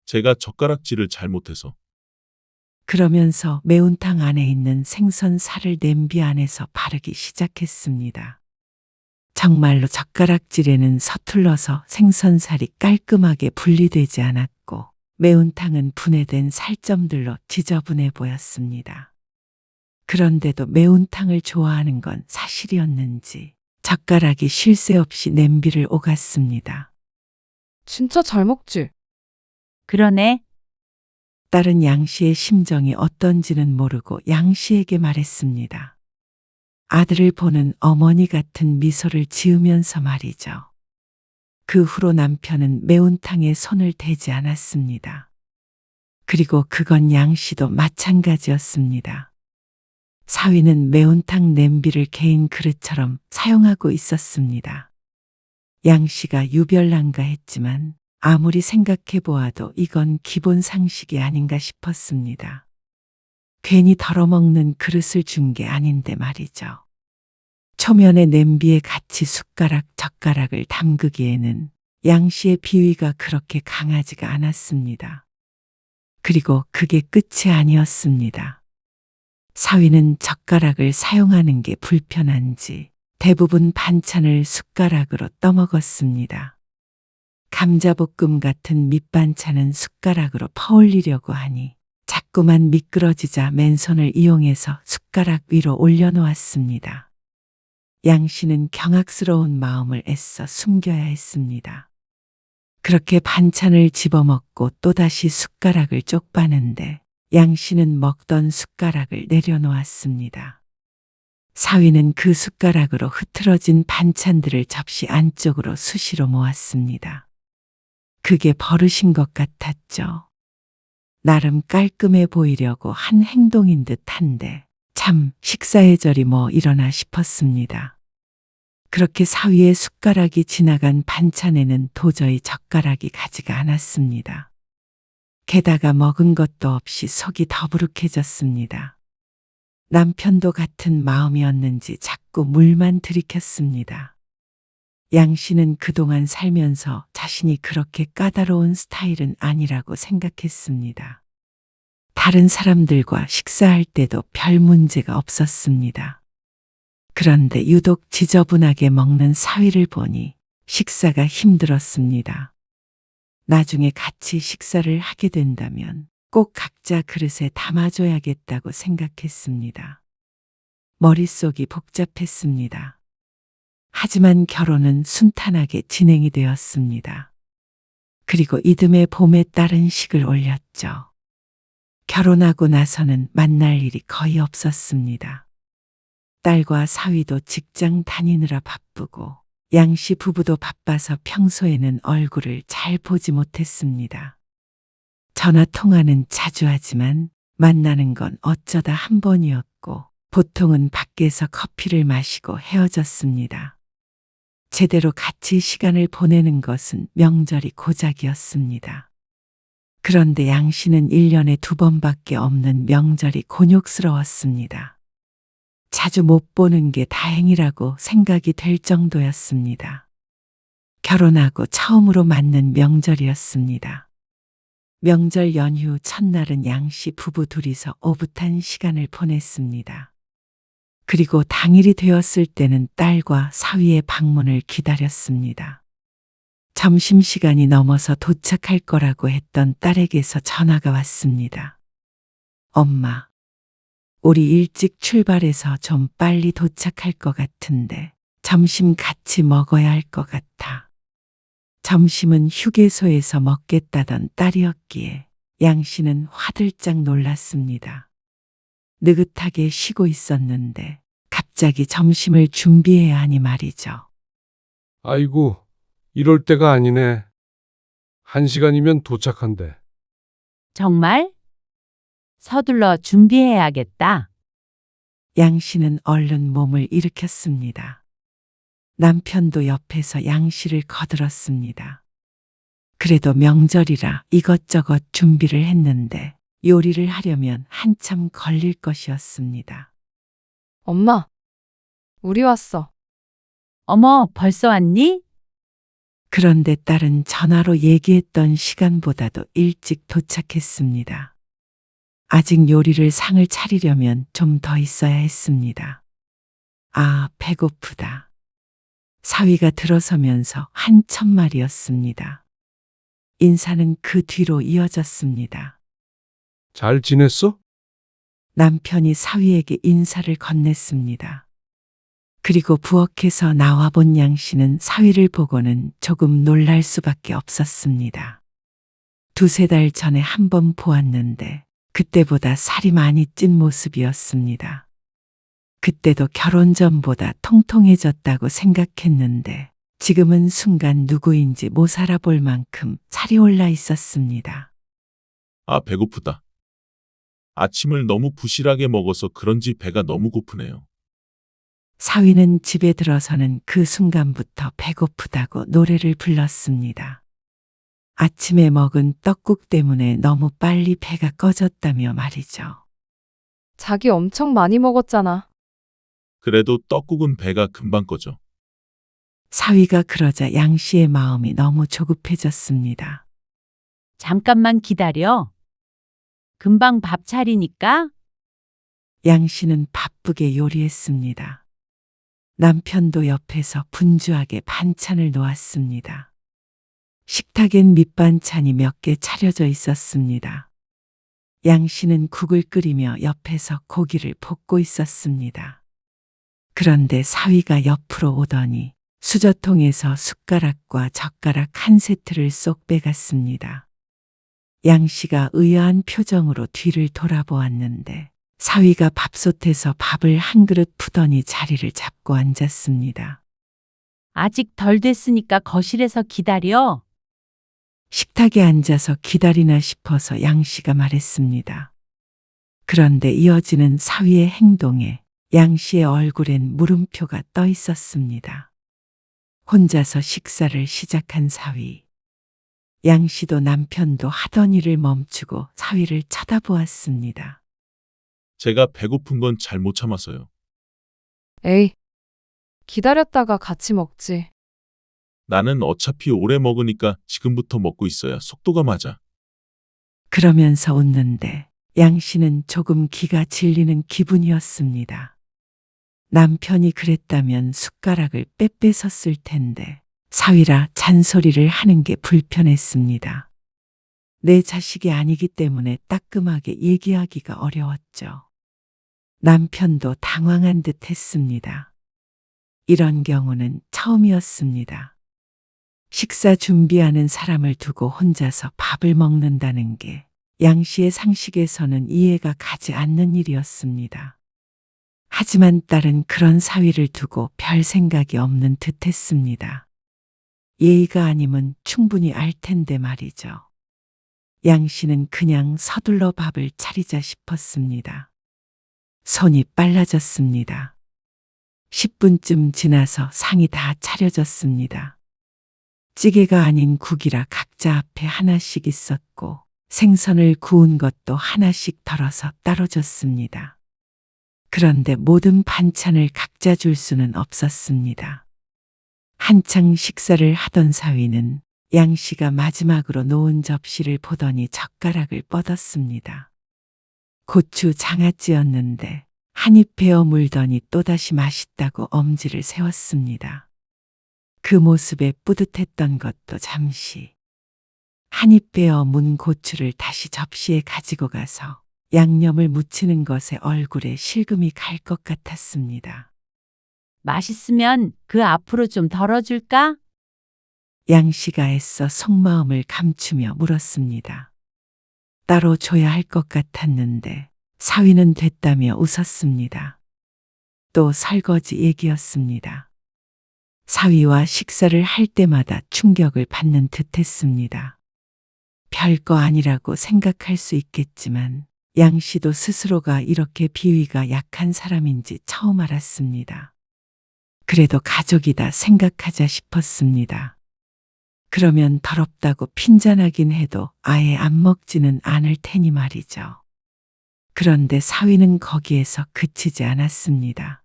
제가 젓가락질을 잘못해서. 그러면서 매운탕 안에 있는 생선 살을 냄비 안에서 바르기 시작했습니다. 정말로 젓가락질에는 서툴러서 생선살이 깔끔하게 분리되지 않았고 매운탕은 분해된 살점들로 지저분해 보였습니다. 그런데도 매운탕을 좋아하는 건 사실이었는지 젓가락이 쉴 새 없이 냄비를 오갔습니다. 진짜 잘 먹지? 그러네. 딸은 양 씨의 심정이 어떤지는 모르고 양 씨에게 말했습니다. 아들을 보는 어머니 같은 미소를 지으면서 말이죠. 그 후로 남편은 매운탕에 손을 대지 않았습니다. 그리고 그건 양 씨도 마찬가지였습니다. 사위는 매운탕 냄비를 개인 그릇처럼 사용하고 있었습니다. 양 씨가 유별난가했지만 아무리 생각해 보아도 이건 기본 상식이 아닌가 싶었습니다. 괜히 덜어먹는 그릇을 준 게 아닌데 말이죠. 초면에 냄비에 같이 숟가락, 젓가락을 담그기에는 양 씨의 비위가 그렇게 강하지가 않았습니다. 그리고 그게 끝이 아니었습니다. 사위는 젓가락을 사용하는 게 불편한지 대부분 반찬을 숟가락으로 떠먹었습니다. 감자볶음 같은 밑반찬은 숟가락으로 퍼올리려고 하니 자꾸만 미끄러지자 맨손을 이용해서 숟가락 위로 올려놓았습니다. 양 씨는 경악스러운 마음을 애써 숨겨야 했습니다. 그렇게 반찬을 집어먹고 또다시 숟가락을 쪽빠는데 양 씨는 먹던 숟가락을 내려놓았습니다. 사위는 그 숟가락으로 흐트러진 반찬들을 접시 안쪽으로 수시로 모았습니다. 그게 버릇인 것 같았죠. 나름 깔끔해 보이려고 한 행동인 듯한데 참 식사의 절이 뭐 이러나 싶었습니다. 그렇게 사위의 숟가락이 지나간 반찬에는 도저히 젓가락이 가지가 않았습니다. 게다가 먹은 것도 없이 속이 더부룩해졌습니다. 남편도 같은 마음이었는지 자꾸 물만 들이켰습니다. 양 씨는 그동안 살면서 자신이 그렇게 까다로운 스타일은 아니라고 생각했습니다. 다른 사람들과 식사할 때도 별 문제가 없었습니다. 그런데 유독 지저분하게 먹는 사위를 보니 식사가 힘들었습니다. 나중에 같이 식사를 하게 된다면 꼭 각자 그릇에 담아줘야겠다고 생각했습니다. 머릿속이 복잡했습니다. 하지만 결혼은 순탄하게 진행이 되었습니다. 그리고 이듬해 봄에 딸은 식을 올렸죠. 결혼하고 나서는 만날 일이 거의 없었습니다. 딸과 사위도 직장 다니느라 바쁘고 양씨 부부도 바빠서 평소에는 얼굴을 잘 보지 못했습니다. 전화 통화는 자주 하지만 만나는 건 어쩌다 한 번이었고 보통은 밖에서 커피를 마시고 헤어졌습니다. 제대로 같이 시간을 보내는 것은 명절이 고작이었습니다. 그런데 양 씨는 1년에 2번밖에 없는 명절이 곤욕스러웠습니다. 자주 못 보는 게 다행이라고 생각이 될 정도였습니다. 결혼하고 처음으로 맞는 명절이었습니다. 명절 연휴 첫날은 양 씨 부부 둘이서 오붓한 시간을 보냈습니다. 그리고 당일이 되었을 때는 딸과 사위의 방문을 기다렸습니다. 점심시간이 넘어서 도착할 거라고 했던 딸에게서 전화가 왔습니다. 엄마, 우리 일찍 출발해서 좀 빨리 도착할 것 같은데 점심 같이 먹어야 할 것 같아. 점심은 휴게소에서 먹겠다던 딸이었기에 양 씨는 화들짝 놀랐습니다. 느긋하게 쉬고 있었는데 갑자기 점심을 준비해야 하니 말이죠. 아이고, 이럴 때가 아니네. 1시간이면 도착한대. 정말? 서둘러 준비해야겠다. 양 씨는 얼른 몸을 일으켰습니다. 남편도 옆에서 양 씨를 거들었습니다. 그래도 명절이라 이것저것 준비를 했는데 요리를 하려면 한참 걸릴 것이었습니다. 엄마, 우리 왔어. 어머, 벌써 왔니? 그런데 딸은 전화로 얘기했던 시간보다도 일찍 도착했습니다. 아직 요리를 상을 차리려면 좀 더 있어야 했습니다. 아, 배고프다. 사위가 들어서면서 한 첫말이었습니다. 인사는 그 뒤로 이어졌습니다. 잘 지냈어? 남편이 사위에게 인사를 건넸습니다. 그리고 부엌에서 나와본 양 씨는 사위를 보고는 조금 놀랄 수밖에 없었습니다. 2-3달 전에 한 번 보았는데 그때보다 살이 많이 찐 모습이었습니다. 그때도 결혼 전보다 통통해졌다고 생각했는데 지금은 순간 누구인지 못 알아볼 만큼 살이 올라 있었습니다. 아, 배고프다. 아침을 너무 부실하게 먹어서 그런지 배가 너무 고프네요. 사위는 집에 들어서는 그 순간부터 배고프다고 노래를 불렀습니다. 아침에 먹은 떡국 때문에 너무 빨리 배가 꺼졌다며 말이죠. 자기 엄청 많이 먹었잖아. 그래도 떡국은 배가 금방 꺼져. 사위가 그러자 양 씨의 마음이 너무 조급해졌습니다. 잠깐만 기다려. 금방 밥 차리니까. 양 씨는 바쁘게 요리했습니다. 남편도 옆에서 분주하게 반찬을 놓았습니다. 식탁엔 밑반찬이 몇 개 차려져 있었습니다. 양 씨는 국을 끓이며 옆에서 고기를 볶고 있었습니다. 그런데 사위가 옆으로 오더니 수저통에서 숟가락과 젓가락 한 세트를 쏙 빼갔습니다. 양 씨가 의아한 표정으로 뒤를 돌아보았는데 사위가 밥솥에서 밥을 한 그릇 푸더니 자리를 잡고 앉았습니다. 아직 덜 됐으니까 거실에서 기다려. 식탁에 앉아서 기다리나 싶어서 양 씨가 말했습니다. 그런데 이어지는 사위의 행동에 양 씨의 얼굴엔 물음표가 떠 있었습니다. 혼자서 식사를 시작한 사위. 양 씨도 남편도 하던 일을 멈추고 사위를 쳐다보았습니다. 제가 배고픈 건 잘 못 참아서요. 에이, 기다렸다가 같이 먹지. 나는 어차피 오래 먹으니까 지금부터 먹고 있어야 속도가 맞아. 그러면서 웃는데 양 씨는 조금 기가 질리는 기분이었습니다. 남편이 그랬다면 숟가락을 빼앗았을 텐데 사위라 잔소리를 하는 게 불편했습니다. 내 자식이 아니기 때문에 따끔하게 얘기하기가 어려웠죠. 남편도 당황한 듯 했습니다. 이런 경우는 처음이었습니다. 식사 준비하는 사람을 두고 혼자서 밥을 먹는다는 게 양 씨의 상식에서는 이해가 가지 않는 일이었습니다. 하지만 딸은 그런 사위를 두고 별 생각이 없는 듯 했습니다. 예의가 아니면 충분히 알 텐데 말이죠. 양 씨는 그냥 서둘러 밥을 차리자 싶었습니다. 손이 빨라졌습니다. 10분쯤 지나서 상이 다 차려졌습니다. 찌개가 아닌 국이라 각자 앞에 하나씩 있었고 생선을 구운 것도 하나씩 덜어서 따로 줬습니다. 그런데 모든 반찬을 각자 줄 수는 없었습니다. 한창 식사를 하던 사위는 양 씨가 마지막으로 놓은 접시를 보더니 젓가락을 뻗었습니다. 고추 장아찌였는데 한 입 베어 물더니 또다시 맛있다고 엄지를 세웠습니다. 그 모습에 뿌듯했던 것도 잠시. 한 입 베어 문 고추를 다시 접시에 가지고 가서 양념을 묻히는 것에 얼굴에 실금이 갈 것 같았습니다. 맛있으면 그 앞으로 좀 덜어줄까? 양 씨가 애써 속마음을 감추며 물었습니다. 따로 줘야 할 것 같았는데 사위는 됐다며 웃었습니다. 또 설거지 얘기였습니다. 사위와 식사를 할 때마다 충격을 받는 듯했습니다. 별거 아니라고 생각할 수 있겠지만 양 씨도 스스로가 이렇게 비위가 약한 사람인지 처음 알았습니다. 그래도 가족이다 생각하자 싶었습니다. 그러면 더럽다고 핀잔하긴 해도 아예 안 먹지는 않을 테니 말이죠. 그런데 사위는 거기에서 그치지 않았습니다.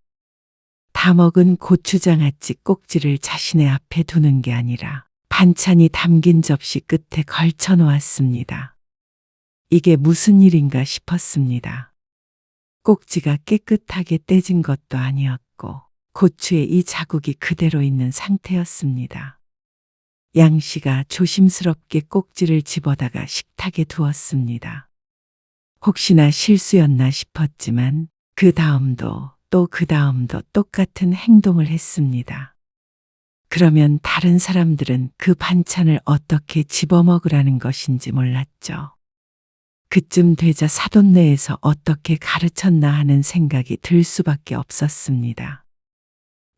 다 먹은 고추장아찌 꼭지를 자신의 앞에 두는 게 아니라 반찬이 담긴 접시 끝에 걸쳐 놓았습니다. 이게 무슨 일인가 싶었습니다. 꼭지가 깨끗하게 떼진 것도 아니었고 고추에 이 자국이 그대로 있는 상태였습니다. 양 씨가 조심스럽게 꼭지를 집어다가 식탁에 두었습니다. 혹시나 실수였나 싶었지만 그 다음도 또 그 다음도 똑같은 행동을 했습니다. 그러면 다른 사람들은 그 반찬을 어떻게 집어먹으라는 것인지 몰랐죠. 그쯤 되자 사돈 내에서 어떻게 가르쳤나 하는 생각이 들 수밖에 없었습니다.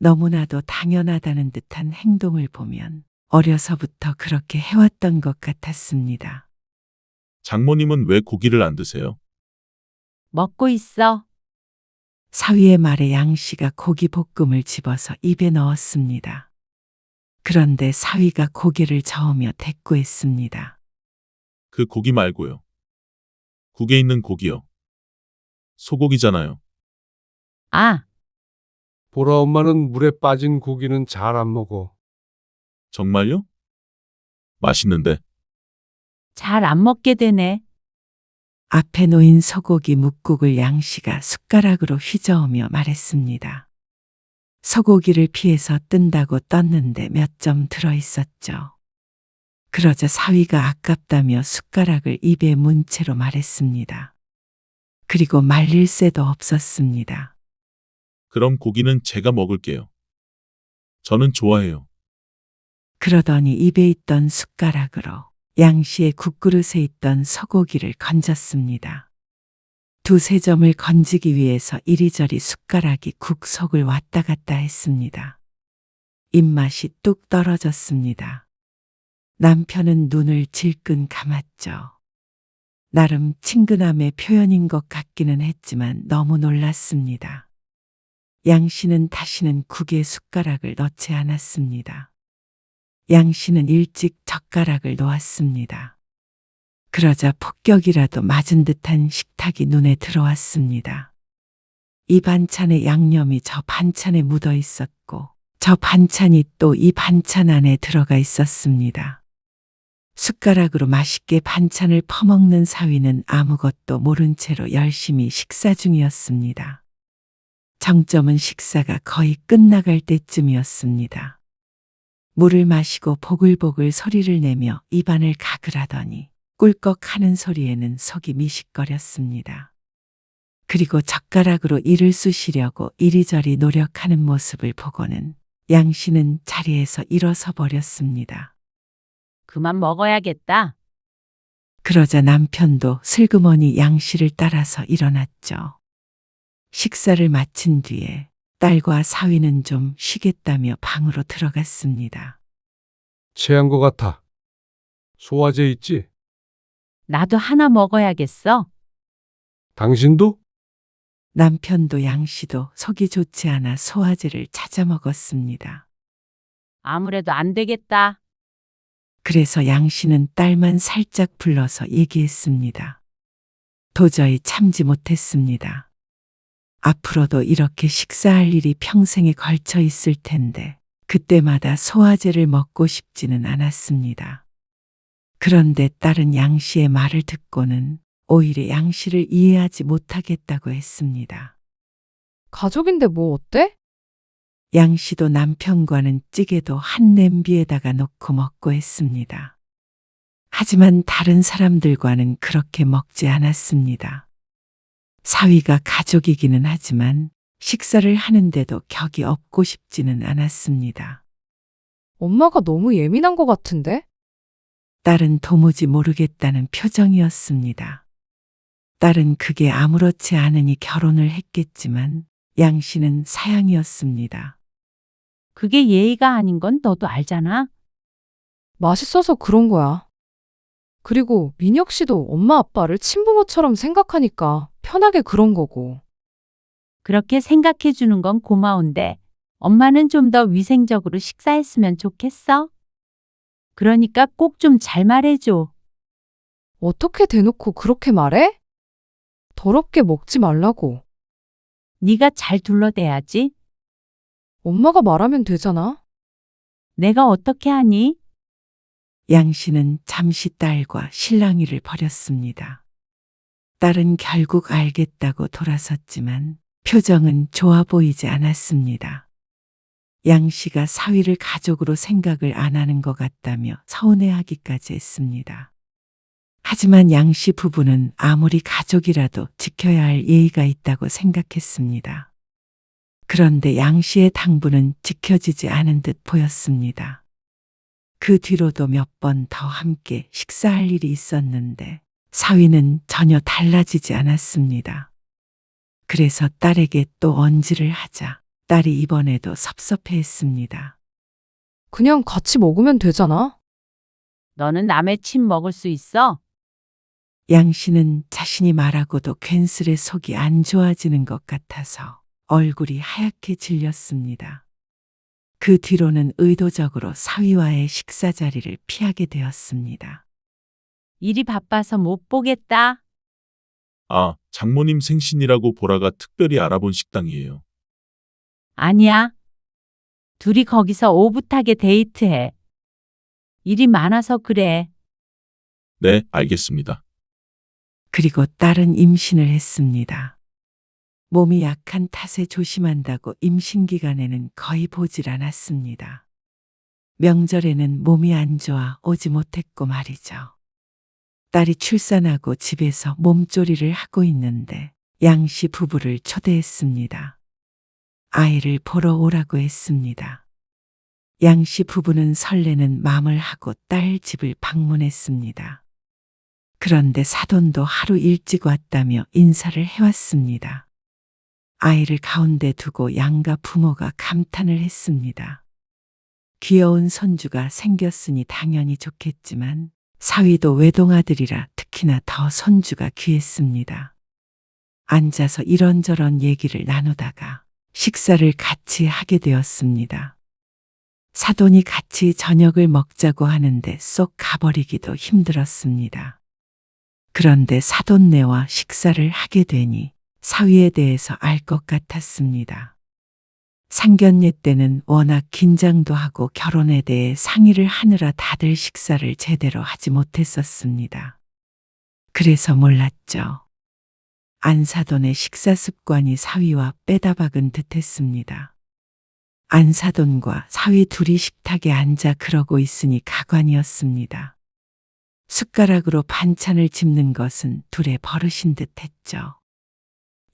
너무나도 당연하다는 듯한 행동을 보면 어려서부터 그렇게 해왔던 것 같았습니다. 장모님은 왜 고기를 안 드세요? 먹고 있어. 사위의 말에 양 씨가 고기 볶음을 집어서 입에 넣었습니다. 그런데 사위가 고개를 저으며 대꾸했습니다. 그 고기 말고요. 국에 있는 고기요. 소고기잖아요. 아, 보라 엄마는 물에 빠진 고기는 잘 안 먹어. 정말요? 맛있는데. 잘 안 먹게 되네. 앞에 놓인 소고기 묵국을 양 씨가 숟가락으로 휘저으며 말했습니다. 소고기를 피해서 뜬다고 떴는데 몇 점 들어 있었죠. 그러자 사위가 아깝다며 숟가락을 입에 문 채로 말했습니다. 그리고 말릴 새도 없었습니다. 그럼 고기는 제가 먹을게요. 저는 좋아해요. 그러더니 입에 있던 숟가락으로 양 씨의 국그릇에 있던 소고기를 건졌습니다. 두세 점을 건지기 위해서 이리저리 숟가락이 국 속을 왔다 갔다 했습니다. 입맛이 뚝 떨어졌습니다. 남편은 눈을 질끈 감았죠. 나름 친근함의 표현인 것 같기는 했지만 너무 놀랐습니다. 양 씨는 다시는 국에 숟가락을 넣지 않았습니다. 양 씨는 일찍 젓가락을 놓았습니다. 그러자 폭격이라도 맞은 듯한 식탁이 눈에 들어왔습니다. 이 반찬의 양념이 저 반찬에 묻어 있었고 저 반찬이 또 이 반찬 안에 들어가 있었습니다. 숟가락으로 맛있게 반찬을 퍼먹는 사위는 아무것도 모른 채로 열심히 식사 중이었습니다. 정점은 식사가 거의 끝나갈 때쯤이었습니다. 물을 마시고 보글보글 소리를 내며 입안을 가글하더니 꿀꺽 하는 소리에는 속이 미식거렸습니다. 그리고 젓가락으로 이를 쑤시려고 이리저리 노력하는 모습을 보고는 양 씨는 자리에서 일어서 버렸습니다. 그만 먹어야겠다. 그러자 남편도 슬그머니 양 씨를 따라서 일어났죠. 식사를 마친 뒤에 딸과 사위는 좀 쉬겠다며 방으로 들어갔습니다. 체한 것 같아. 소화제 있지? 나도 하나 먹어야겠어. 당신도? 남편도 양 씨도 속이 좋지 않아 소화제를 찾아 먹었습니다. 아무래도 안 되겠다. 그래서 양 씨는 딸만 살짝 불러서 얘기했습니다. 도저히 참지 못했습니다. 앞으로도 이렇게 식사할 일이 평생에 걸쳐 있을 텐데 그때마다 소화제를 먹고 싶지는 않았습니다. 그런데 딸은 양 씨의 말을 듣고는 오히려 양 씨를 이해하지 못하겠다고 했습니다. 가족인데 뭐 어때? 양 씨도 남편과는 찌개도 한 냄비에다가 놓고 먹고 했습니다. 하지만 다른 사람들과는 그렇게 먹지 않았습니다. 사위가 가족이기는 하지만 식사를 하는데도 격이 없고 싶지는 않았습니다. 엄마가 너무 예민한 것 같은데? 딸은 도무지 모르겠다는 표정이었습니다. 딸은 그게 아무렇지 않으니 결혼을 했겠지만 양 씨는 사양이었습니다. 그게 예의가 아닌 건 너도 알잖아. 맛있어서 그런 거야. 그리고 민혁 씨도 엄마 아빠를 친부모처럼 생각하니까 편하게 그런 거고. 그렇게 생각해 주는 건 고마운데 엄마는 좀 더 위생적으로 식사했으면 좋겠어. 그러니까 꼭 좀 잘 말해줘. 어떻게 대놓고 그렇게 말해? 더럽게 먹지 말라고. 네가 잘 둘러대야지. 엄마가 말하면 되잖아. 내가 어떻게 하니? 양 씨는 잠시 딸과 실랑이를 벌였습니다. 딸은 결국 알겠다고 돌아섰지만 표정은 좋아 보이지 않았습니다. 양 씨가 사위를 가족으로 생각을 안 하는 것 같다며 서운해하기까지 했습니다. 하지만 양 씨 부부는 아무리 가족이라도 지켜야 할 예의가 있다고 생각했습니다. 그런데 양 씨의 당부는 지켜지지 않은 듯 보였습니다. 그 뒤로도 몇 번 더 함께 식사할 일이 있었는데 사위는 전혀 달라지지 않았습니다. 그래서 딸에게 또 언지를 하자 딸이 이번에도 섭섭해했습니다. 그냥 같이 먹으면 되잖아. 너는 남의 침 먹을 수 있어? 양 씨는 자신이 말하고도 괜스레 속이 안 좋아지는 것 같아서 얼굴이 하얗게 질렸습니다. 그 뒤로는 의도적으로 사위와의 식사 자리를 피하게 되었습니다. 일이 바빠서 못 보겠다. 아, 장모님 생신이라고 보라가 특별히 알아본 식당이에요. 아니야. 둘이 거기서 오붓하게 데이트해. 일이 많아서 그래. 네, 알겠습니다. 그리고 딸은 임신을 했습니다. 몸이 약한 탓에 조심한다고 임신 기간에는 거의 보질 않았습니다. 명절에는 몸이 안 좋아 오지 못했고 말이죠. 딸이 출산하고 집에서 몸조리를 하고 있는데 양 씨 부부를 초대했습니다. 아이를 보러 오라고 했습니다. 양 씨 부부는 설레는 마음을 하고 딸 집을 방문했습니다. 그런데 사돈도 하루 일찍 왔다며 인사를 해왔습니다. 아이를 가운데 두고 양가 부모가 감탄을 했습니다. 귀여운 손주가 생겼으니 당연히 좋겠지만 사위도 외동아들이라 특히나 더 손주가 귀했습니다. 앉아서 이런저런 얘기를 나누다가 식사를 같이 하게 되었습니다. 사돈이 같이 저녁을 먹자고 하는데 쏙 가버리기도 힘들었습니다. 그런데 사돈네와 식사를 하게 되니 사위에 대해서 알 것 같았습니다. 상견례 때는 워낙 긴장도 하고 결혼에 대해 상의를 하느라 다들 식사를 제대로 하지 못했었습니다. 그래서 몰랐죠. 안사돈의 식사 습관이 사위와 빼다박은 듯했습니다. 안사돈과 사위 둘이 식탁에 앉아 그러고 있으니 가관이었습니다. 숟가락으로 반찬을 집는 것은 둘의 버릇인 듯했죠.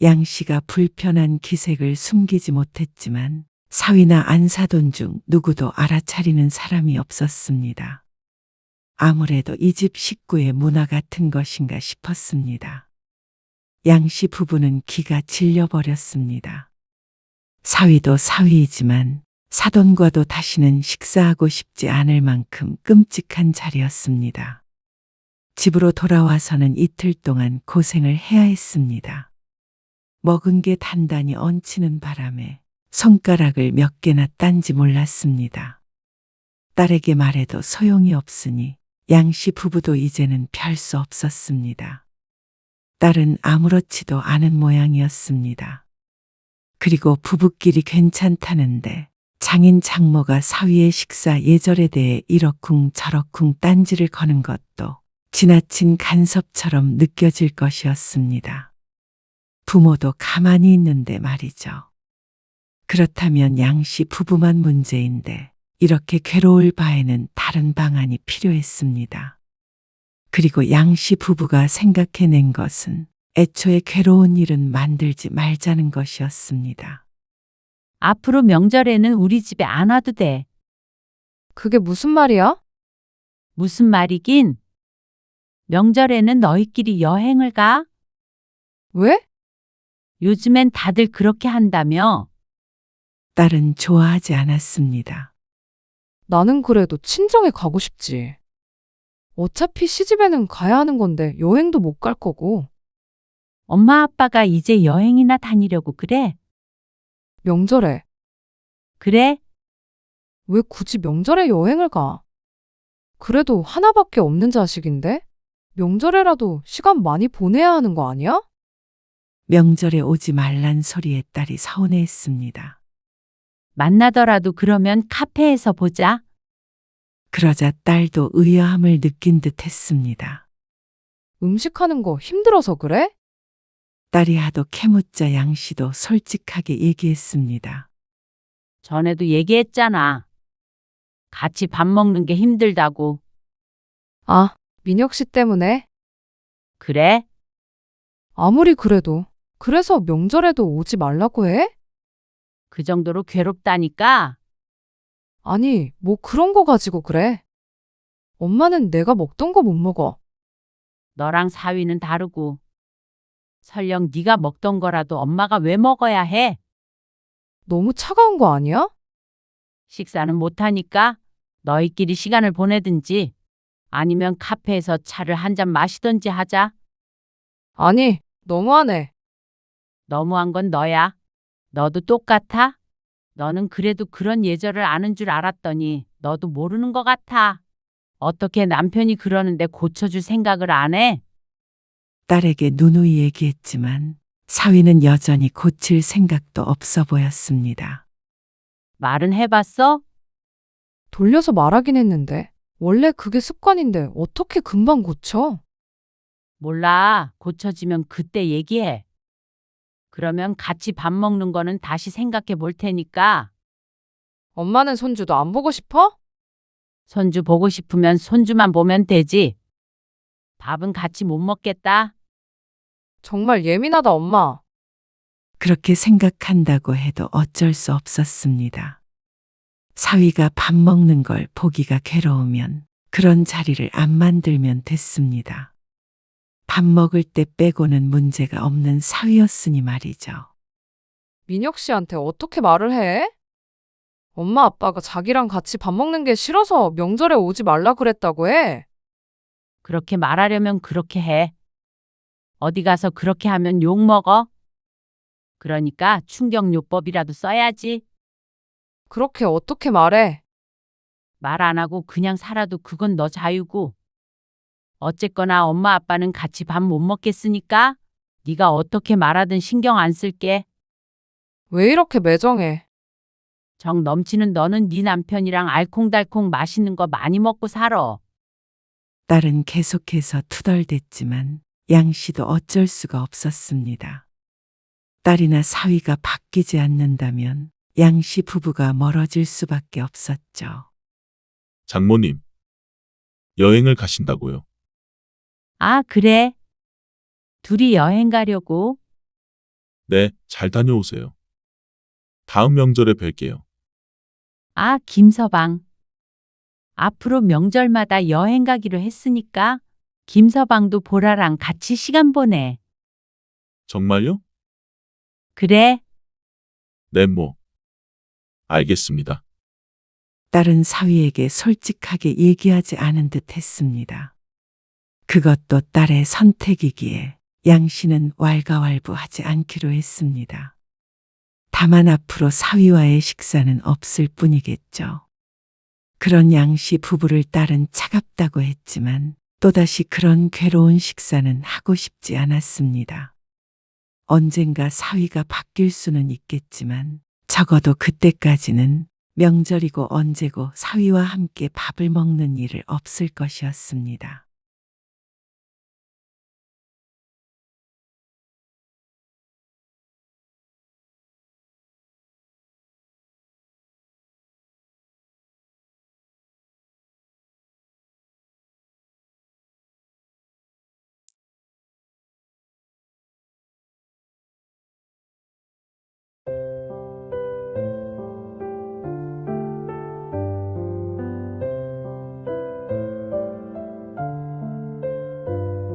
양 씨가 불편한 기색을 숨기지 못했지만 사위나 안사돈 중 누구도 알아차리는 사람이 없었습니다. 아무래도 이 집 식구의 문화 같은 것인가 싶었습니다. 양 씨 부부는 기가 질려버렸습니다. 사위도 사위이지만 사돈과도 다시는 식사하고 싶지 않을 만큼 끔찍한 자리였습니다. 집으로 돌아와서는 이틀 동안 고생을 해야 했습니다. 먹은 게 단단히 얹히는 바람에 손가락을 몇 개나 딴지 몰랐습니다. 딸에게 말해도 소용이 없으니 양 씨 부부도 이제는 별 수 없었습니다. 딸은 아무렇지도 않은 모양이었습니다. 그리고 부부끼리 괜찮다는데 장인 장모가 사위의 식사 예절에 대해 이러쿵 저러쿵 딴지를 거는 것도 지나친 간섭처럼 느껴질 것이었습니다. 부모도 가만히 있는데 말이죠. 그렇다면 양 씨 부부만 문제인데 이렇게 괴로울 바에는 다른 방안이 필요했습니다. 그리고 양 씨 부부가 생각해낸 것은 애초에 괴로운 일은 만들지 말자는 것이었습니다. 앞으로 명절에는 우리 집에 안 와도 돼. 그게 무슨 말이야? 무슨 말이긴? 명절에는 너희끼리 여행을 가? 왜? 요즘엔 다들 그렇게 한다며. 딸은 좋아하지 않았습니다. 나는 그래도 친정에 가고 싶지. 어차피 시집에는 가야 하는 건데 여행도 못 갈 거고. 엄마 아빠가 이제 여행이나 다니려고 그래? 명절에. 그래? 왜 굳이 명절에 여행을 가? 그래도 하나밖에 없는 자식인데? 명절에라도 시간 많이 보내야 하는 거 아니야? 명절에 오지 말란 소리에 딸이 서운해했습니다. 만나더라도 그러면 카페에서 보자. 그러자 딸도 의아함을 느낀 듯 했습니다. 음식하는 거 힘들어서 그래? 딸이 하도 캐묻자 양 씨도 솔직하게 얘기했습니다. 전에도 얘기했잖아. 같이 밥 먹는 게 힘들다고. 아, 민혁 씨 때문에? 그래? 아무리 그래도. 그래서 명절에도 오지 말라고 해? 그 정도로 괴롭다니까? 아니, 뭐 그런 거 가지고 그래. 엄마는 내가 먹던 거 못 먹어. 너랑 사위는 다르고. 설령 네가 먹던 거라도 엄마가 왜 먹어야 해? 너무 차가운 거 아니야? 식사는 못하니까 너희끼리 시간을 보내든지 아니면 카페에서 차를 한 잔 마시든지 하자. 아니, 너무하네. 너무한 건 너야. 너도 똑같아? 너는 그래도 그런 예절을 아는 줄 알았더니 너도 모르는 것 같아. 어떻게 남편이 그러는데 고쳐줄 생각을 안 해? 딸에게 누누이 얘기했지만 사위는 여전히 고칠 생각도 없어 보였습니다. 말은 해봤어? 돌려서 말하긴 했는데. 원래 그게 습관인데 어떻게 금방 고쳐? 몰라. 고쳐지면 그때 얘기해. 그러면 같이 밥 먹는 거는 다시 생각해 볼 테니까. 엄마는 손주도 안 보고 싶어? 손주 보고 싶으면 손주만 보면 되지. 밥은 같이 못 먹겠다. 정말 예민하다, 엄마. 그렇게 생각한다고 해도 어쩔 수 없었습니다. 사위가 밥 먹는 걸 보기가 괴로우면 그런 자리를 안 만들면 됐습니다. 밥 먹을 때 빼고는 문제가 없는 사위였으니 말이죠. 민혁 씨한테 어떻게 말을 해? 엄마 아빠가 자기랑 같이 밥 먹는 게 싫어서 명절에 오지 말라 그랬다고 해. 그렇게 말하려면 그렇게 해. 어디 가서 그렇게 하면 욕 먹어. 그러니까 충격요법이라도 써야지. 그렇게 어떻게 말해? 말 안 하고 그냥 살아도 그건 너 자유고. 어쨌거나 엄마 아빠는 같이 밥 못 먹겠으니까 네가 어떻게 말하든 신경 안 쓸게. 왜 이렇게 매정해? 정 넘치는 너는 네 남편이랑 알콩달콩 맛있는 거 많이 먹고 살아. 딸은 계속해서 투덜댔지만 양 씨도 어쩔 수가 없었습니다. 딸이나 사위가 바뀌지 않는다면 양 씨 부부가 멀어질 수밖에 없었죠. 장모님, 여행을 가신다고요? 아, 그래? 둘이 여행 가려고? 네, 잘 다녀오세요. 다음 명절에 뵐게요. 아, 김서방. 앞으로 명절마다 여행 가기로 했으니까 김서방도 보라랑 같이 시간 보내. 정말요? 그래? 네, 뭐. 알겠습니다. 딸은 사위에게 솔직하게 얘기하지 않은 듯 했습니다. 그것도 딸의 선택이기에 양 씨는 왈가왈부하지 않기로 했습니다. 다만 앞으로 사위와의 식사는 없을 뿐이겠죠. 그런 양 씨 부부를 딸은 차갑다고 했지만 또다시 그런 괴로운 식사는 하고 싶지 않았습니다. 언젠가 사위가 바뀔 수는 있겠지만 적어도 그때까지는 명절이고 언제고 사위와 함께 밥을 먹는 일을 없을 것이었습니다.